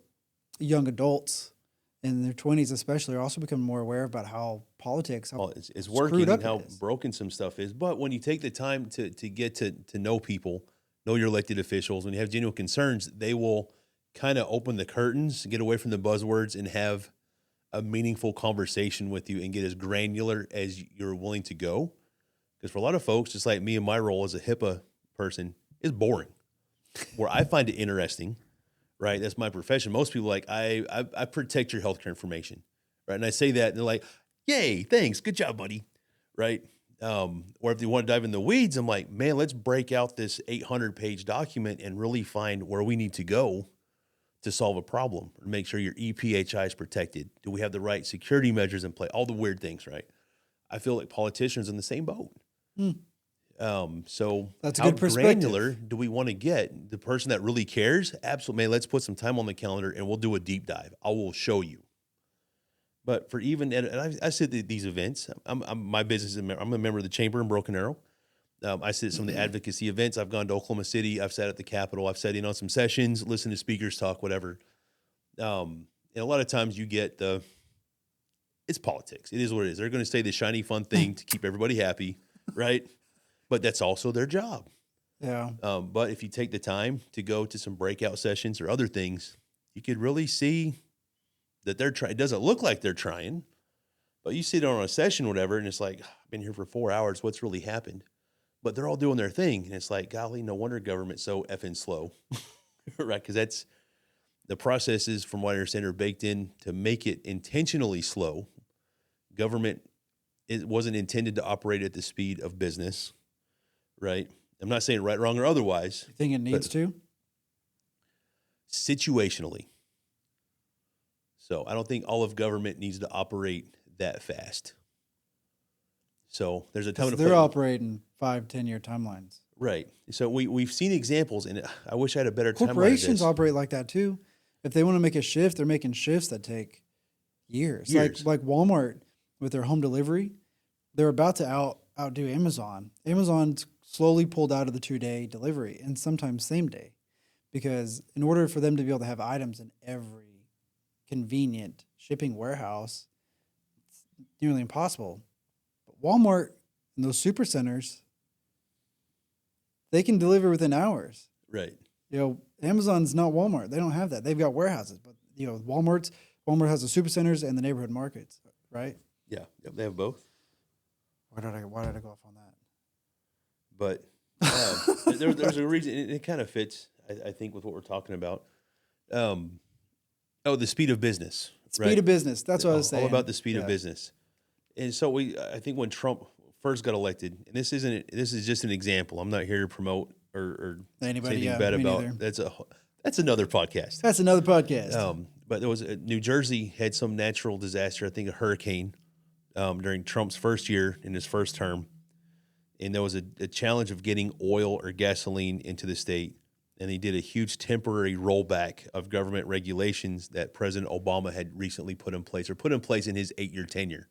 young adults in their 20s especially, are also becoming more aware about how politics, it's working and how broken some stuff is. But when you take the time to get to know people, know your elected officials, when you have genuine concerns, they will kind of open the curtains, get away from the buzzwords, and have a meaningful conversation with you and get as granular as you're willing to go. Because for a lot of folks, just like me and my role as a HIPAA person, is boring. Where I find it interesting, right? That's my profession. Most people are like, I protect your healthcare information, right? And I say that, and they're like, yay, thanks, good job, buddy, right? Or if they want to dive in the weeds, I'm like, man, let's break out this 800-page document and really find where we need to go to solve a problem, or make sure your EPHI is protected. Do we have the right security measures in place? All the weird things, right? I feel like politicians in the same boat. So that's a how good perspective. granular do we want to get? The person that really cares, absolutely, man, let's put some time on the calendar and we'll do a deep dive. I will show you. But for even, and I sit at these events, my business, I'm a member of the Chamber in Broken Arrow. I sit at some of the advocacy events. I've gone to Oklahoma City. I've sat at the Capitol. I've sat in on some sessions, listened to speakers talk, whatever. And a lot of times you get it's politics. It is what it is. They're going to say the shiny, fun thing to keep everybody happy, right? But that's also their job. Yeah. But if you take the time to go to some breakout sessions or other things, you could really see that they're trying. It doesn't look like they're trying, but you sit on a session, whatever, and it's like, I've been here for 4 hours. What's really happened? But they're all doing their thing. And it's like, golly, no wonder government's so effing slow, right? Because that's the processes, from what I understand, are baked in to make it intentionally slow. Government, it wasn't intended to operate at the speed of business, right? I'm not saying right, wrong, or otherwise. You think it needs to? Situationally. So I don't think all of government needs to operate that fast. So there's a time to they're operating 5-10 year timelines. Right. So we've seen examples, and I wish I had a better timeline. Corporations operate like that too. If they want to make a shift, they're making shifts that take years. Like Walmart with their home delivery, they're about to outdo Amazon. Amazon's slowly pulled out of the 2-day delivery and sometimes same day, because in order for them to be able to have items in every convenient shipping warehouse, it's nearly impossible. But Walmart and those super centers, they can deliver within hours. Right. Amazon's not Walmart. They don't have that. They've got warehouses, but Walmart has the super centers and the neighborhood markets, right? Yeah, they have both. Why did I go off on that? But there's a reason. It kind of fits, I think, with what we're talking about. The speed of business. Speed of business. That's what I was saying. All about the speed of business. And so I think when Trump first got elected, and this is just an example. I'm not here to promote or anybody say anything bad about. Neither. That's another podcast. That's another podcast. But there was New Jersey had some natural disaster. I think a hurricane during Trump's first year in his first term, and there was a challenge of getting oil or gasoline into the state. And he did a huge temporary rollback of government regulations that President Obama had recently put in place in his 8-year tenure.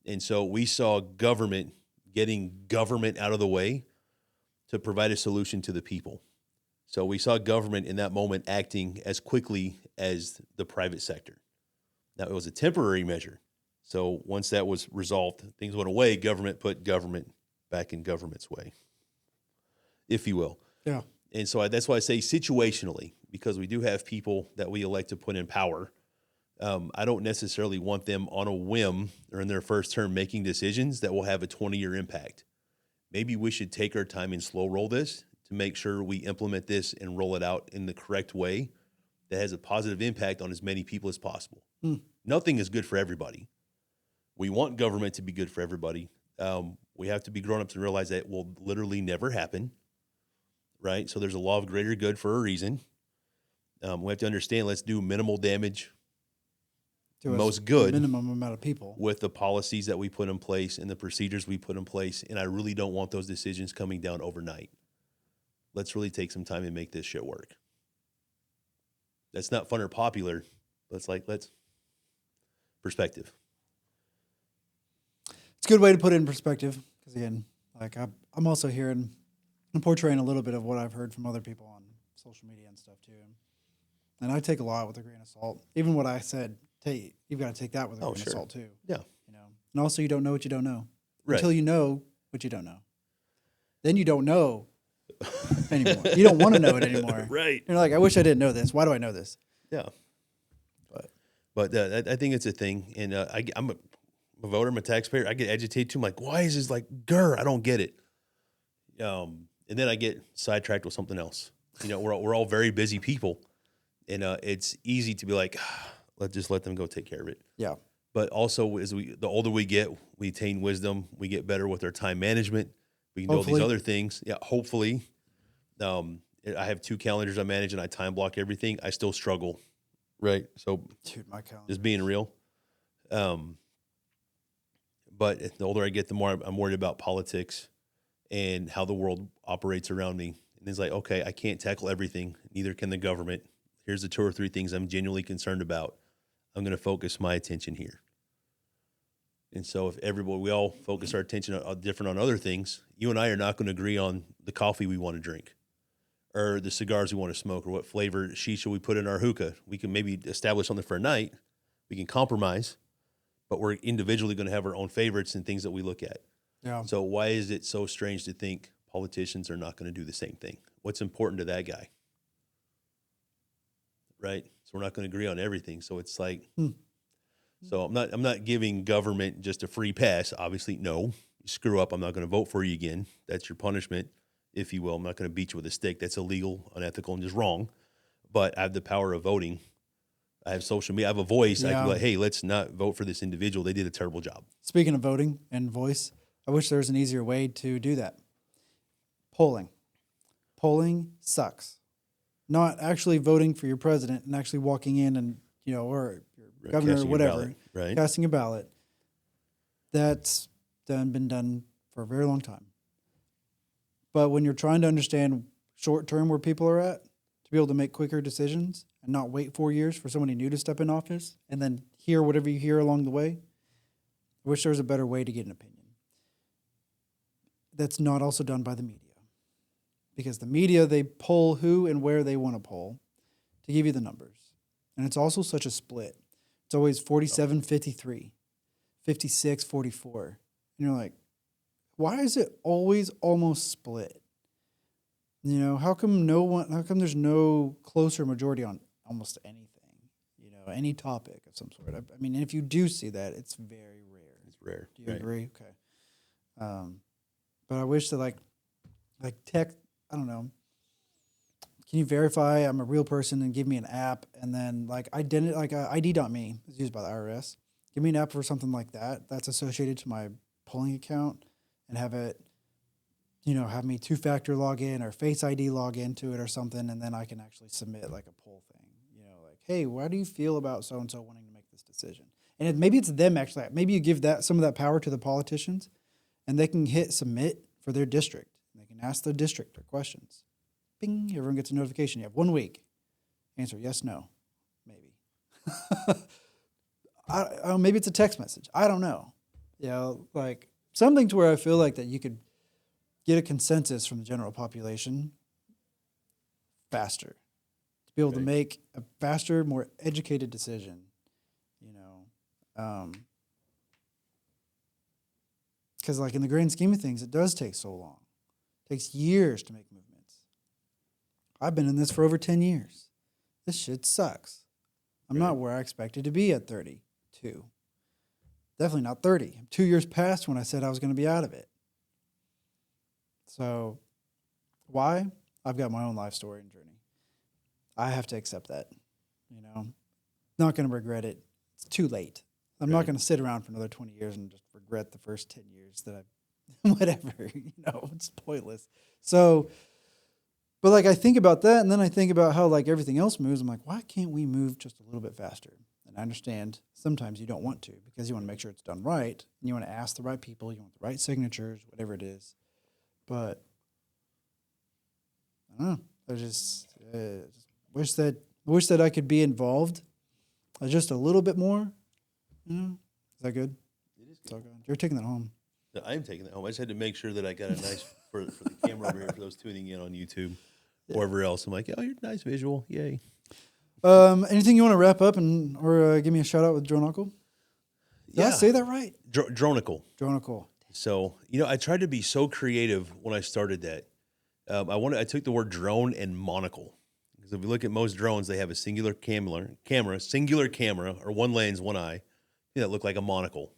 And so we saw government getting government out of the way to provide a solution to the people. So we saw government in that moment acting as quickly as the private sector. Now, it was a temporary measure. So once that was resolved, things went away, government put government back in government's way, if you will. Yeah. And so that's why I say situationally, because we do have people that we elect to put in power. I don't necessarily want them on a whim or in their first term making decisions that will have a 20-year impact. Maybe we should take our time and slow roll this to make sure we implement this and roll it out in the correct way that has a positive impact on as many people as possible. Nothing is good for everybody. We want government to be good for everybody. We have to be grown-ups and realize that it will literally never happen, right? So there's a law of greater good for a reason. We have to understand, let's do minimal damage, most good, minimum amount of people with the policies that we put in place and the procedures we put in place. And I really don't want those decisions coming down overnight. Let's really take some time and make this shit work. That's not fun or popular, but let's perspective. It's a good way to put it in perspective because, again, like I'm also hearing and portraying a little bit of what I've heard from other people on social media and stuff too. And I take a lot with a grain of salt. Even what I said, you've got to take that with a grain of salt too. Yeah. And also you don't know what you don't know. Right. Until you know what you don't know. Then you don't know anymore. You don't want to know it anymore. Right. You're like, I wish I didn't know this. Why do I know this? Yeah. But I think it's a thing. And I'm a voter, I'm a taxpayer. I get agitated too. I'm like, why is this I don't get it. And then I get sidetracked with something else. We're all very busy people. And it's easy to be like, let's just let them go take care of it. Yeah. But also, the older we get, we attain wisdom. We get better with our time management. We can do all these other things. Yeah, hopefully. I have 2 calendars I manage, and I time block everything. I still struggle, right? So, dude, my calendar. Just being real. But the older I get, the more I'm worried about politics and how the world operates around me. And it's like, okay, I can't tackle everything. Neither can the government. Here's the 2 or 3 things I'm genuinely concerned about. I'm going to focus my attention here. And so if we all focus our attention on other things, you and I are not going to agree on the coffee we want to drink or the cigars we want to smoke or what flavor shisha we put in our hookah. We can maybe establish something for a night. We can compromise, but we're individually going to have our own favorites and things that we look at. Yeah. So why is it so strange to think politicians are not going to do the same thing? What's important to that guy? Right? So we're not going to agree on everything. So it's like, so I'm not giving government just a free pass. Obviously, no. You screw up, I'm not going to vote for you again. That's your punishment, if you will. I'm not going to beat you with a stick. That's illegal, unethical, and just wrong. But I have the power of voting. I have social media. I have a voice. I can be like, hey, let's not vote for this individual. They did a terrible job. Speaking of voting and voice, I wish there was an easier way to do that. Polling. Polling sucks. Not actually voting for your president and actually walking in and, or your governor or whatever, casting a ballot. That's been done for a very long time. But when you're trying to understand short term where people are at, to be able to make quicker decisions and not wait 4 years for somebody new to step in office and then hear whatever you hear along the way, I wish there was a better way to get an opinion. That's not also done by the media. Because the media, they poll who and where they want to poll to give you the numbers. And it's also such a split. It's always 47-53, 56-44. And you're like, why is it always almost split? How come there's no closer majority on almost anything? Any topic of some sort. I mean, if you do see that, it's very rare. It's rare. Do you agree? Okay. But I wish that like tech, I don't know. Can you verify I'm a real person and give me an app and then ID.me is used by the IRS. Give me an app for something like that that's associated to my polling account and have it, have me 2-factor login or Face ID log into it or something, and then I can actually submit like a poll thing. Hey, why do you feel about so-and-so wanting to make this decision? And maybe it's them actually. Maybe you give some of that power to the politicians and they can hit submit for their district. They can ask their district their questions. Bing, everyone gets a notification. You have 1 week. Answer yes, no, maybe. Maybe it's a text message. I don't know. something to where I feel like that you could get a consensus from the general population faster, to be able to make a faster, more educated decision, you know. Because like in the grand scheme of things, it does take so long. It takes years to make movements. I've been in this for over 10 years. This shit sucks. I'm not where I expected to be at 32. Definitely not 30. I'm 2 years past when I said I was going to be out of it. So why? I've got my own life story and journey. I have to accept that. You know, not going to regret it. It's too late. I'm not going to sit around for another 20 years and just regret the first 10 years that whatever, you know, it's pointless. So, but like I think about that, and then I think about how like everything else moves. I'm like, why can't we move just a little bit faster? And I understand sometimes you don't want to because you want to make sure it's done right, and you want to ask the right people, you want the right signatures, whatever it is. But I don't know. I just wish that I could be involved just a little bit more. You know, is that good? It is good. It's all good. You're taking that home. No, I am taking that home. I just had to make sure that I got a nice for the camera over here for those tuning in on YouTube, or wherever else. I'm like, oh, you're nice visual, yay. Anything you want to wrap up or give me a shout out with Drone Uncle? Did I say that right? Dronicle. Dronicle. So, you know, I tried to be so creative when I started that. I took the word drone and monocle. Because if you look at most drones, they have a singular camera, or one lens, one eye, that look like a monocle.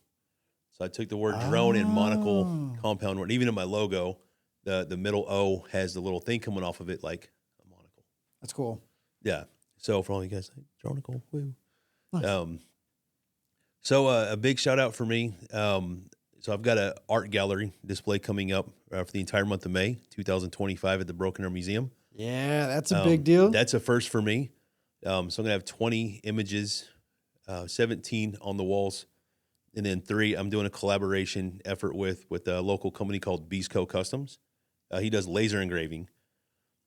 So I took the word drone and monocle compound word. Even in my logo, the middle O has the little thing coming off of it like a monocle. That's cool. Yeah. So for all you guys, like, dronicle, woo. Nice. So a big shout out for me. So I've got an art gallery display coming up for the entire month of May, 2025 at the Broken Arrow Museum. Yeah, that's a big deal. That's a first for me. So I'm going to have 20 images, 17 on the walls, and then 3. I'm doing a collaboration effort with a local company called Beastco Customs. He does laser engraving.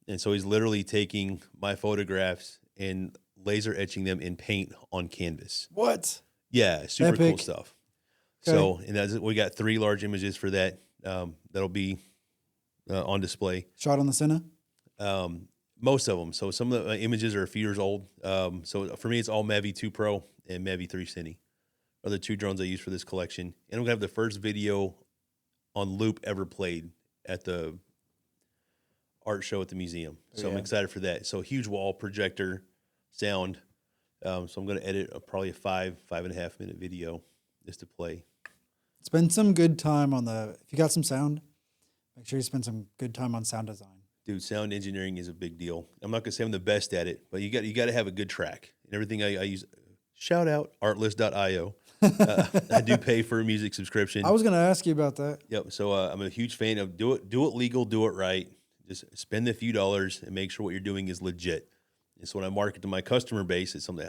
And so he's literally taking my photographs and laser etching them in paint on canvas. What? Yeah, super cool stuff. Okay. So, and we got 3 large images for that. That'll be on display. Shot on the Senna? Most of them. So some of the images are a few years old. So for me, it's all Mavi 2 Pro and Mavi 3 Cine are the 2 drones I use for this collection. And I'm going to have the first video on loop ever played at the art show at the museum. So I'm excited for that. So huge wall, projector, sound. So I'm going to edit probably a 5.5 minute video just to play. Spend some good time if you got some sound, make sure you spend some good time on sound design. Dude, sound engineering is a big deal. I'm not gonna say I'm the best at it, but you got to have a good track. And everything I use, shout out artlist.io. I do pay for a music subscription. I was gonna ask you about that. Yep. So I'm a huge fan of do it legal, do it right. Just spend a few dollars and make sure what you're doing is legit. And so when I market to my customer base, it's something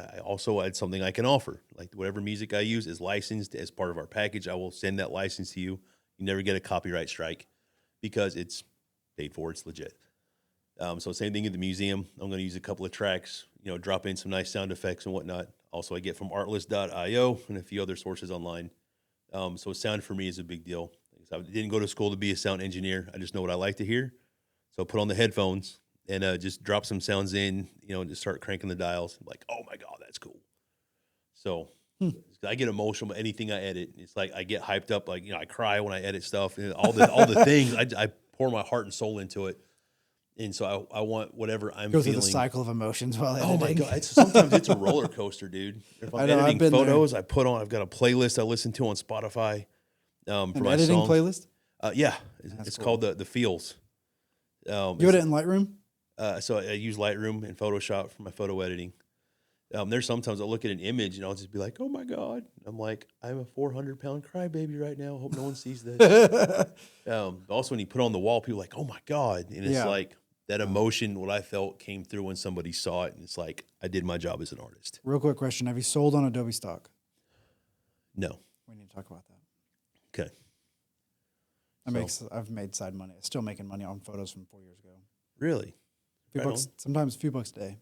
something I can offer. Like whatever music I use is licensed as part of our package. I will send that license to you. You never get a copyright strike because it's paid for. It's legit. So same thing at the museum. I'm going to use a couple of tracks, drop in some nice sound effects and whatnot. Also, I get from artlist.io and a few other sources online. So sound for me is a big deal. I didn't go to school to be a sound engineer. I just know what I like to hear. So put on the headphones and just drop some sounds in, and just start cranking the dials. I'm like, oh my God, that's cool. So I get emotional with anything I edit. It's like I get hyped up. Like, I cry when I edit stuff and all the things. I pour my heart and soul into it. And so I want whatever I'm Go feeling. through the cycle of emotions while editing. Oh my God. Sometimes it's a roller coaster, dude. If I'm editing photos, I've got a playlist I listen to on Spotify. For An my editing songs. Playlist? Yeah. It's called the Feels. You edit in Lightroom? So I use Lightroom and Photoshop for my photo editing. There's sometimes I'll look at an image and I'll just be like, oh my God. I'm like, I'm a 400-pound crybaby right now. Hope no one sees this. Also, when you put on the wall, people are like, oh my God. And it's like that emotion, what I felt came through when somebody saw it. And it's like, I did my job as an artist. Real quick question. Have you sold on Adobe stock? No. We need to talk about that. Okay. I've made side money. Still making money on photos from 4 years ago. Really? Sometimes a few bucks a day.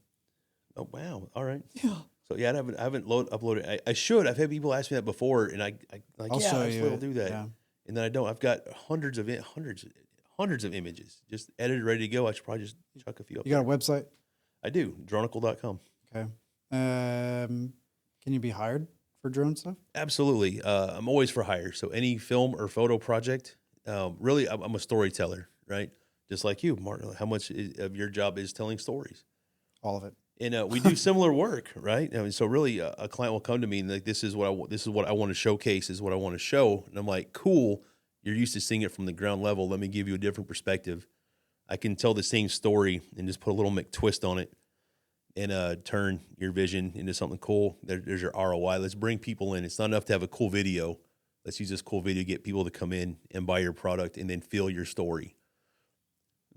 Oh, wow. All right. Yeah. So, yeah, I haven't uploaded. I should. I've had people ask me that before, and I'll show you. I'll do that. Yeah. And then I don't. I've got hundreds of images just edited, ready to go. I should probably just chuck a few up. You got a website? I do. Dronicle.com. Okay. Can you be hired for drone stuff? Absolutely. I'm always for hire. So any film or photo project, really, I'm a storyteller, right? Just like you, Martin. How much of your job is telling stories? All of it. And we do similar work, right? I mean, so really, a client will come to me and like, this is what I want to showcase, is what I want to show, and I'm like, cool. You're used to seeing it from the ground level. Let me give you a different perspective. I can tell the same story and just put a little McTwist on it, and turn your vision into something cool. There's your ROI. Let's bring people in. It's not enough to have a cool video. Let's use this cool video to get people to come in and buy your product and then feel your story.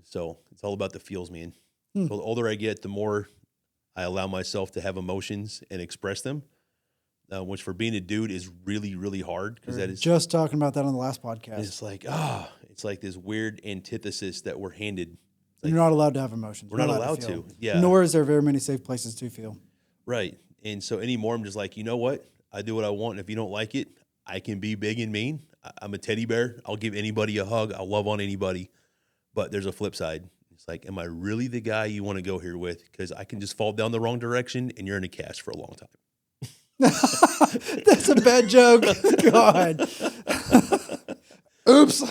So it's all about the feels, man. So the older I get, the more I allow myself to have emotions and express them, which for being a dude is really, really hard, because that is just talking about that on the last podcast. It's like, it's like this weird antithesis that we're handed. Like, you're not allowed to have emotions. We're not allowed to. Yeah. Nor is there very many safe places to feel. Right. And so anymore, I'm just like, you know what? I do what I want. And if you don't like it, I can be big and mean. I'm a teddy bear. I'll give anybody a hug. I'll love on anybody. But there's a flip side. It's like, am I really the guy you want to go here with? Because I can just fall down the wrong direction and you're in a cast for a long time. That's a bad joke. God. Oops.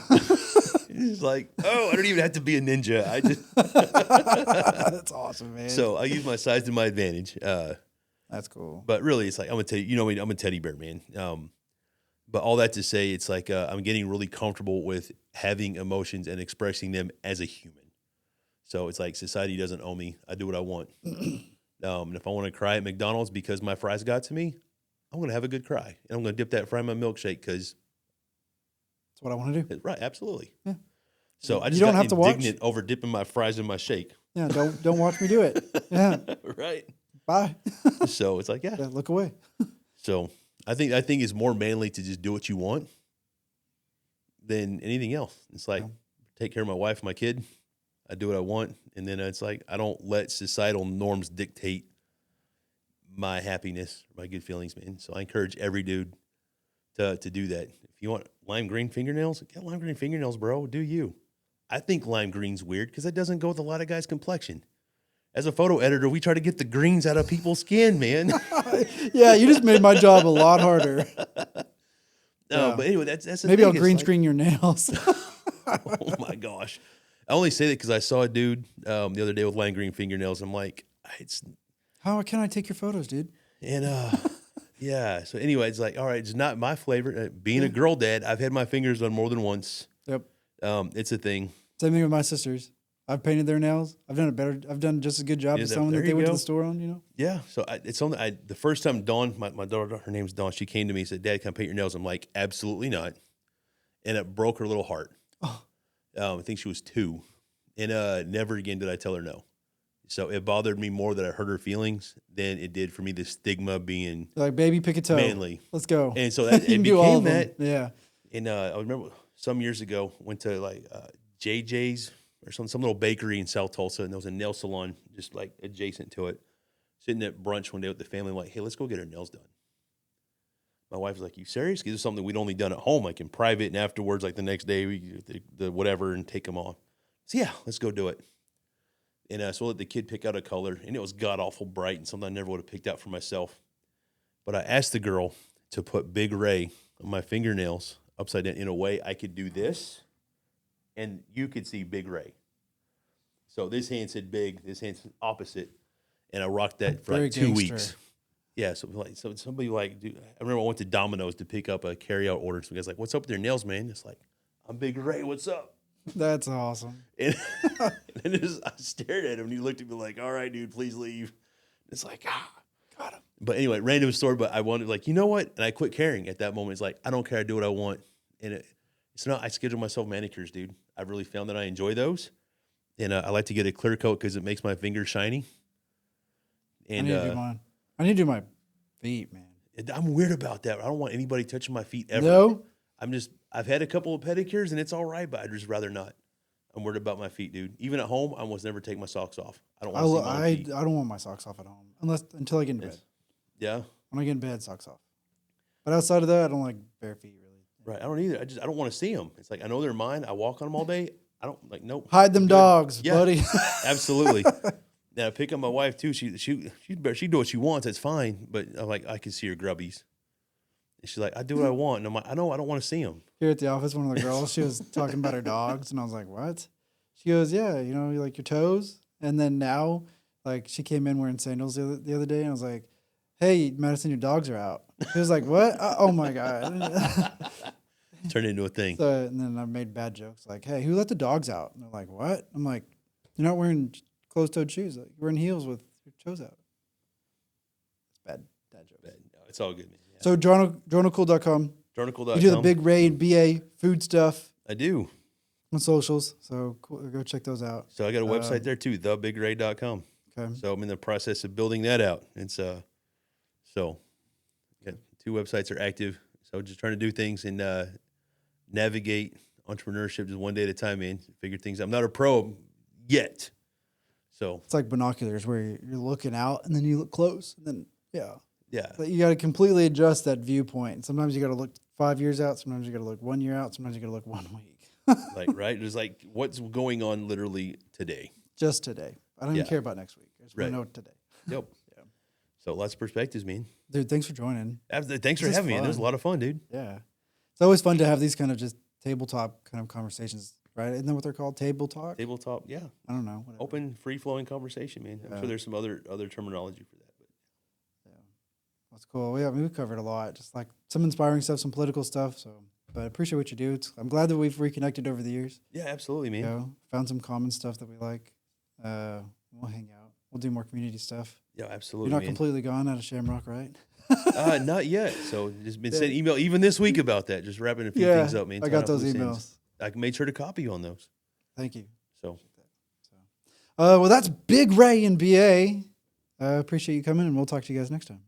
He's like, oh, I don't even have to be a ninja. I just That's awesome, man. So I use my size to my advantage. That's cool. But really, it's like, I'm a teddy bear, man. But all that to say, it's like I'm getting really comfortable with having emotions and expressing them as a human. So it's like, society doesn't owe me. I do what I want. And if I want to cry at McDonald's because my fries got to me, I'm going to have a good cry. And I'm going to dip that fry in my milkshake because that's what I want to do. Right, absolutely. Yeah. So I just don't got have to watch. indignant over dipping my fries in my shake. Yeah, don't watch me do it. Yeah. Right. Bye. So it's like, yeah. Look away. So I think it's more manly to just do what you want than anything else. It's like, take care of my wife, my kid. I do what I want. And then it's like, I don't let societal norms dictate my happiness, my good feelings, man. So I encourage every dude to do that. If you want lime green fingernails, get lime green fingernails, bro. Do you? I think lime green's weird because it doesn't go with a lot of guys' complexion. As a photo editor, we try to get the greens out of people's skin, man. Yeah, you just made my job a lot harder. No, but anyway, that's the maybe thing. I'll green screen your nails. Oh my gosh. I only say that because I saw a dude the other day with lime green fingernails. I'm like, how can I take your photos, dude? And yeah. So anyway, it's like, all right, it's not my flavor. Being a girl dad, I've had my fingers done more than once. Yep. It's a thing. Same thing with my sisters. I've painted their nails. I've done just as good job as someone that they went to the store on, you know? Yeah. So it's something the first time Dawn, my daughter, her name's Dawn, she came to me and said, Dad, can I paint your nails? I'm like, absolutely not. And it broke her little heart. Oh. I think she was 2. And never again did I tell her no. So it bothered me more that I hurt her feelings than it did for me the stigma being like, baby, pick a toe. Manly. Let's go. And so that it do all became that. Yeah. And I remember some years ago, went to like JJ's or some little bakery in South Tulsa, and there was a nail salon just like adjacent to it. Sitting at brunch one day with the family, I'm like, hey, let's go get our nails done. My wife was like, you serious? Because it's something we'd only done at home, like in private, and afterwards, like the next day, we the whatever, and take them off. So yeah, let's go do it. And so I let the kid pick out a color, and it was god-awful bright and something I never would have picked out for myself. But I asked the girl to put Big Ray on my fingernails upside down in a way I could do this, and you could see Big Ray. So this hand said big, this hand said opposite, and I rocked that for like 2 weeks. Yeah, so somebody like, dude, I remember I went to Domino's to pick up a carryout order. So the guy's like, what's up with your nails, man? It's like, I'm Big Ray, what's up? That's awesome. And I stared at him, and he looked at me like, all right, dude, please leave. It's like, got him. But anyway, random story, but I wanted, like, you know what? And I quit caring at that moment. It's like, I don't care. I do what I want. And it's not, I schedule myself manicures, dude. I've really found that I enjoy those. And I like to get a clear coat because it makes my fingers shiny. And I need to do mine. I need to do my feet, man. I'm weird about that. I don't want anybody touching my feet ever. No? I've had a couple of pedicures and it's all right, but I'd just rather not. I'm worried about my feet, dude. Even at home, I almost never take my socks off. I don't want to see my feet. I don't want my socks off at home until I get into bed. Yeah. When I get in bed, socks off. But outside of that, I don't like bare feet really. Right. I don't either. I don't want to see them. It's like, I know they're mine. I walk on them all day. I don't like, nope. Hide them Good. dogs, Yeah, buddy. absolutely. Now, I pick up my wife too. She do what she wants. That's fine. But I'm like, I can see her grubbies. And she's like, I do what I want. And I'm like, I know, I don't want to see them. Here at the office, one of the girls, she was talking about her dogs, and I was like, what? She goes, yeah, you know, you like your toes. And then now, like, she came in wearing sandals the other day, and I was like, hey, Madison, your dogs are out. She was like, what? Oh, my God. Turned into a thing. So, and then I made bad jokes like, hey, who let the dogs out? And they're like, what? I'm like, you're not wearing closed-toed shoes. Like, you're wearing heels with your toes out. It's bad dad jokes. No, it's all good, man. Yeah. So, journalcool.com. Journalcool.com. You do the big Ray and BA food stuff I do. on socials. So, cool. Go check those out. So I got a website there too, thebigraid.com. Okay. So I'm in the process of building that out. It's so got 2 websites are active. So just trying to do things and navigate entrepreneurship just one day at a time, man. Figure things out. I'm not a pro yet. So It's like binoculars where you're looking out and then you look close. And then, yeah. But you got to completely adjust that viewpoint. Sometimes you got to look 5 years out. Sometimes you got to look 1 year out. Sometimes you got to look 1 week. Like, right? There's like what's going on literally today. Just today. I don't even care about next week. I just want to know today. Yep. Yeah. So lots of perspectives, man. Dude, thanks for joining. Thanks for having me. It was a lot of fun, dude. Yeah. It's always fun to have these kind of just tabletop kind of conversations, right? Isn't that what they're called? Table talk? Tabletop, yeah. I don't know. Whatever. Open, free-flowing conversation, man. I'm sure there's some other terminology for that. But yeah. That's cool. Yeah, I mean, we covered a lot, just like some inspiring stuff, some political stuff. So, but I appreciate what you do. I'm glad that we've reconnected over the years. yeah, absolutely, man. You know, found some common stuff that we like. We'll hang out. We'll do more community stuff. Yeah, absolutely. You're not man. completely gone out of Shamrock, right? Not yet. So just been sending email even this week about that. Just wrapping a few things up, man. I got those emails. I made sure to copy you on those. Thank you. So, well, that's Big Ray and BA. I appreciate you coming, and we'll talk to you guys next time.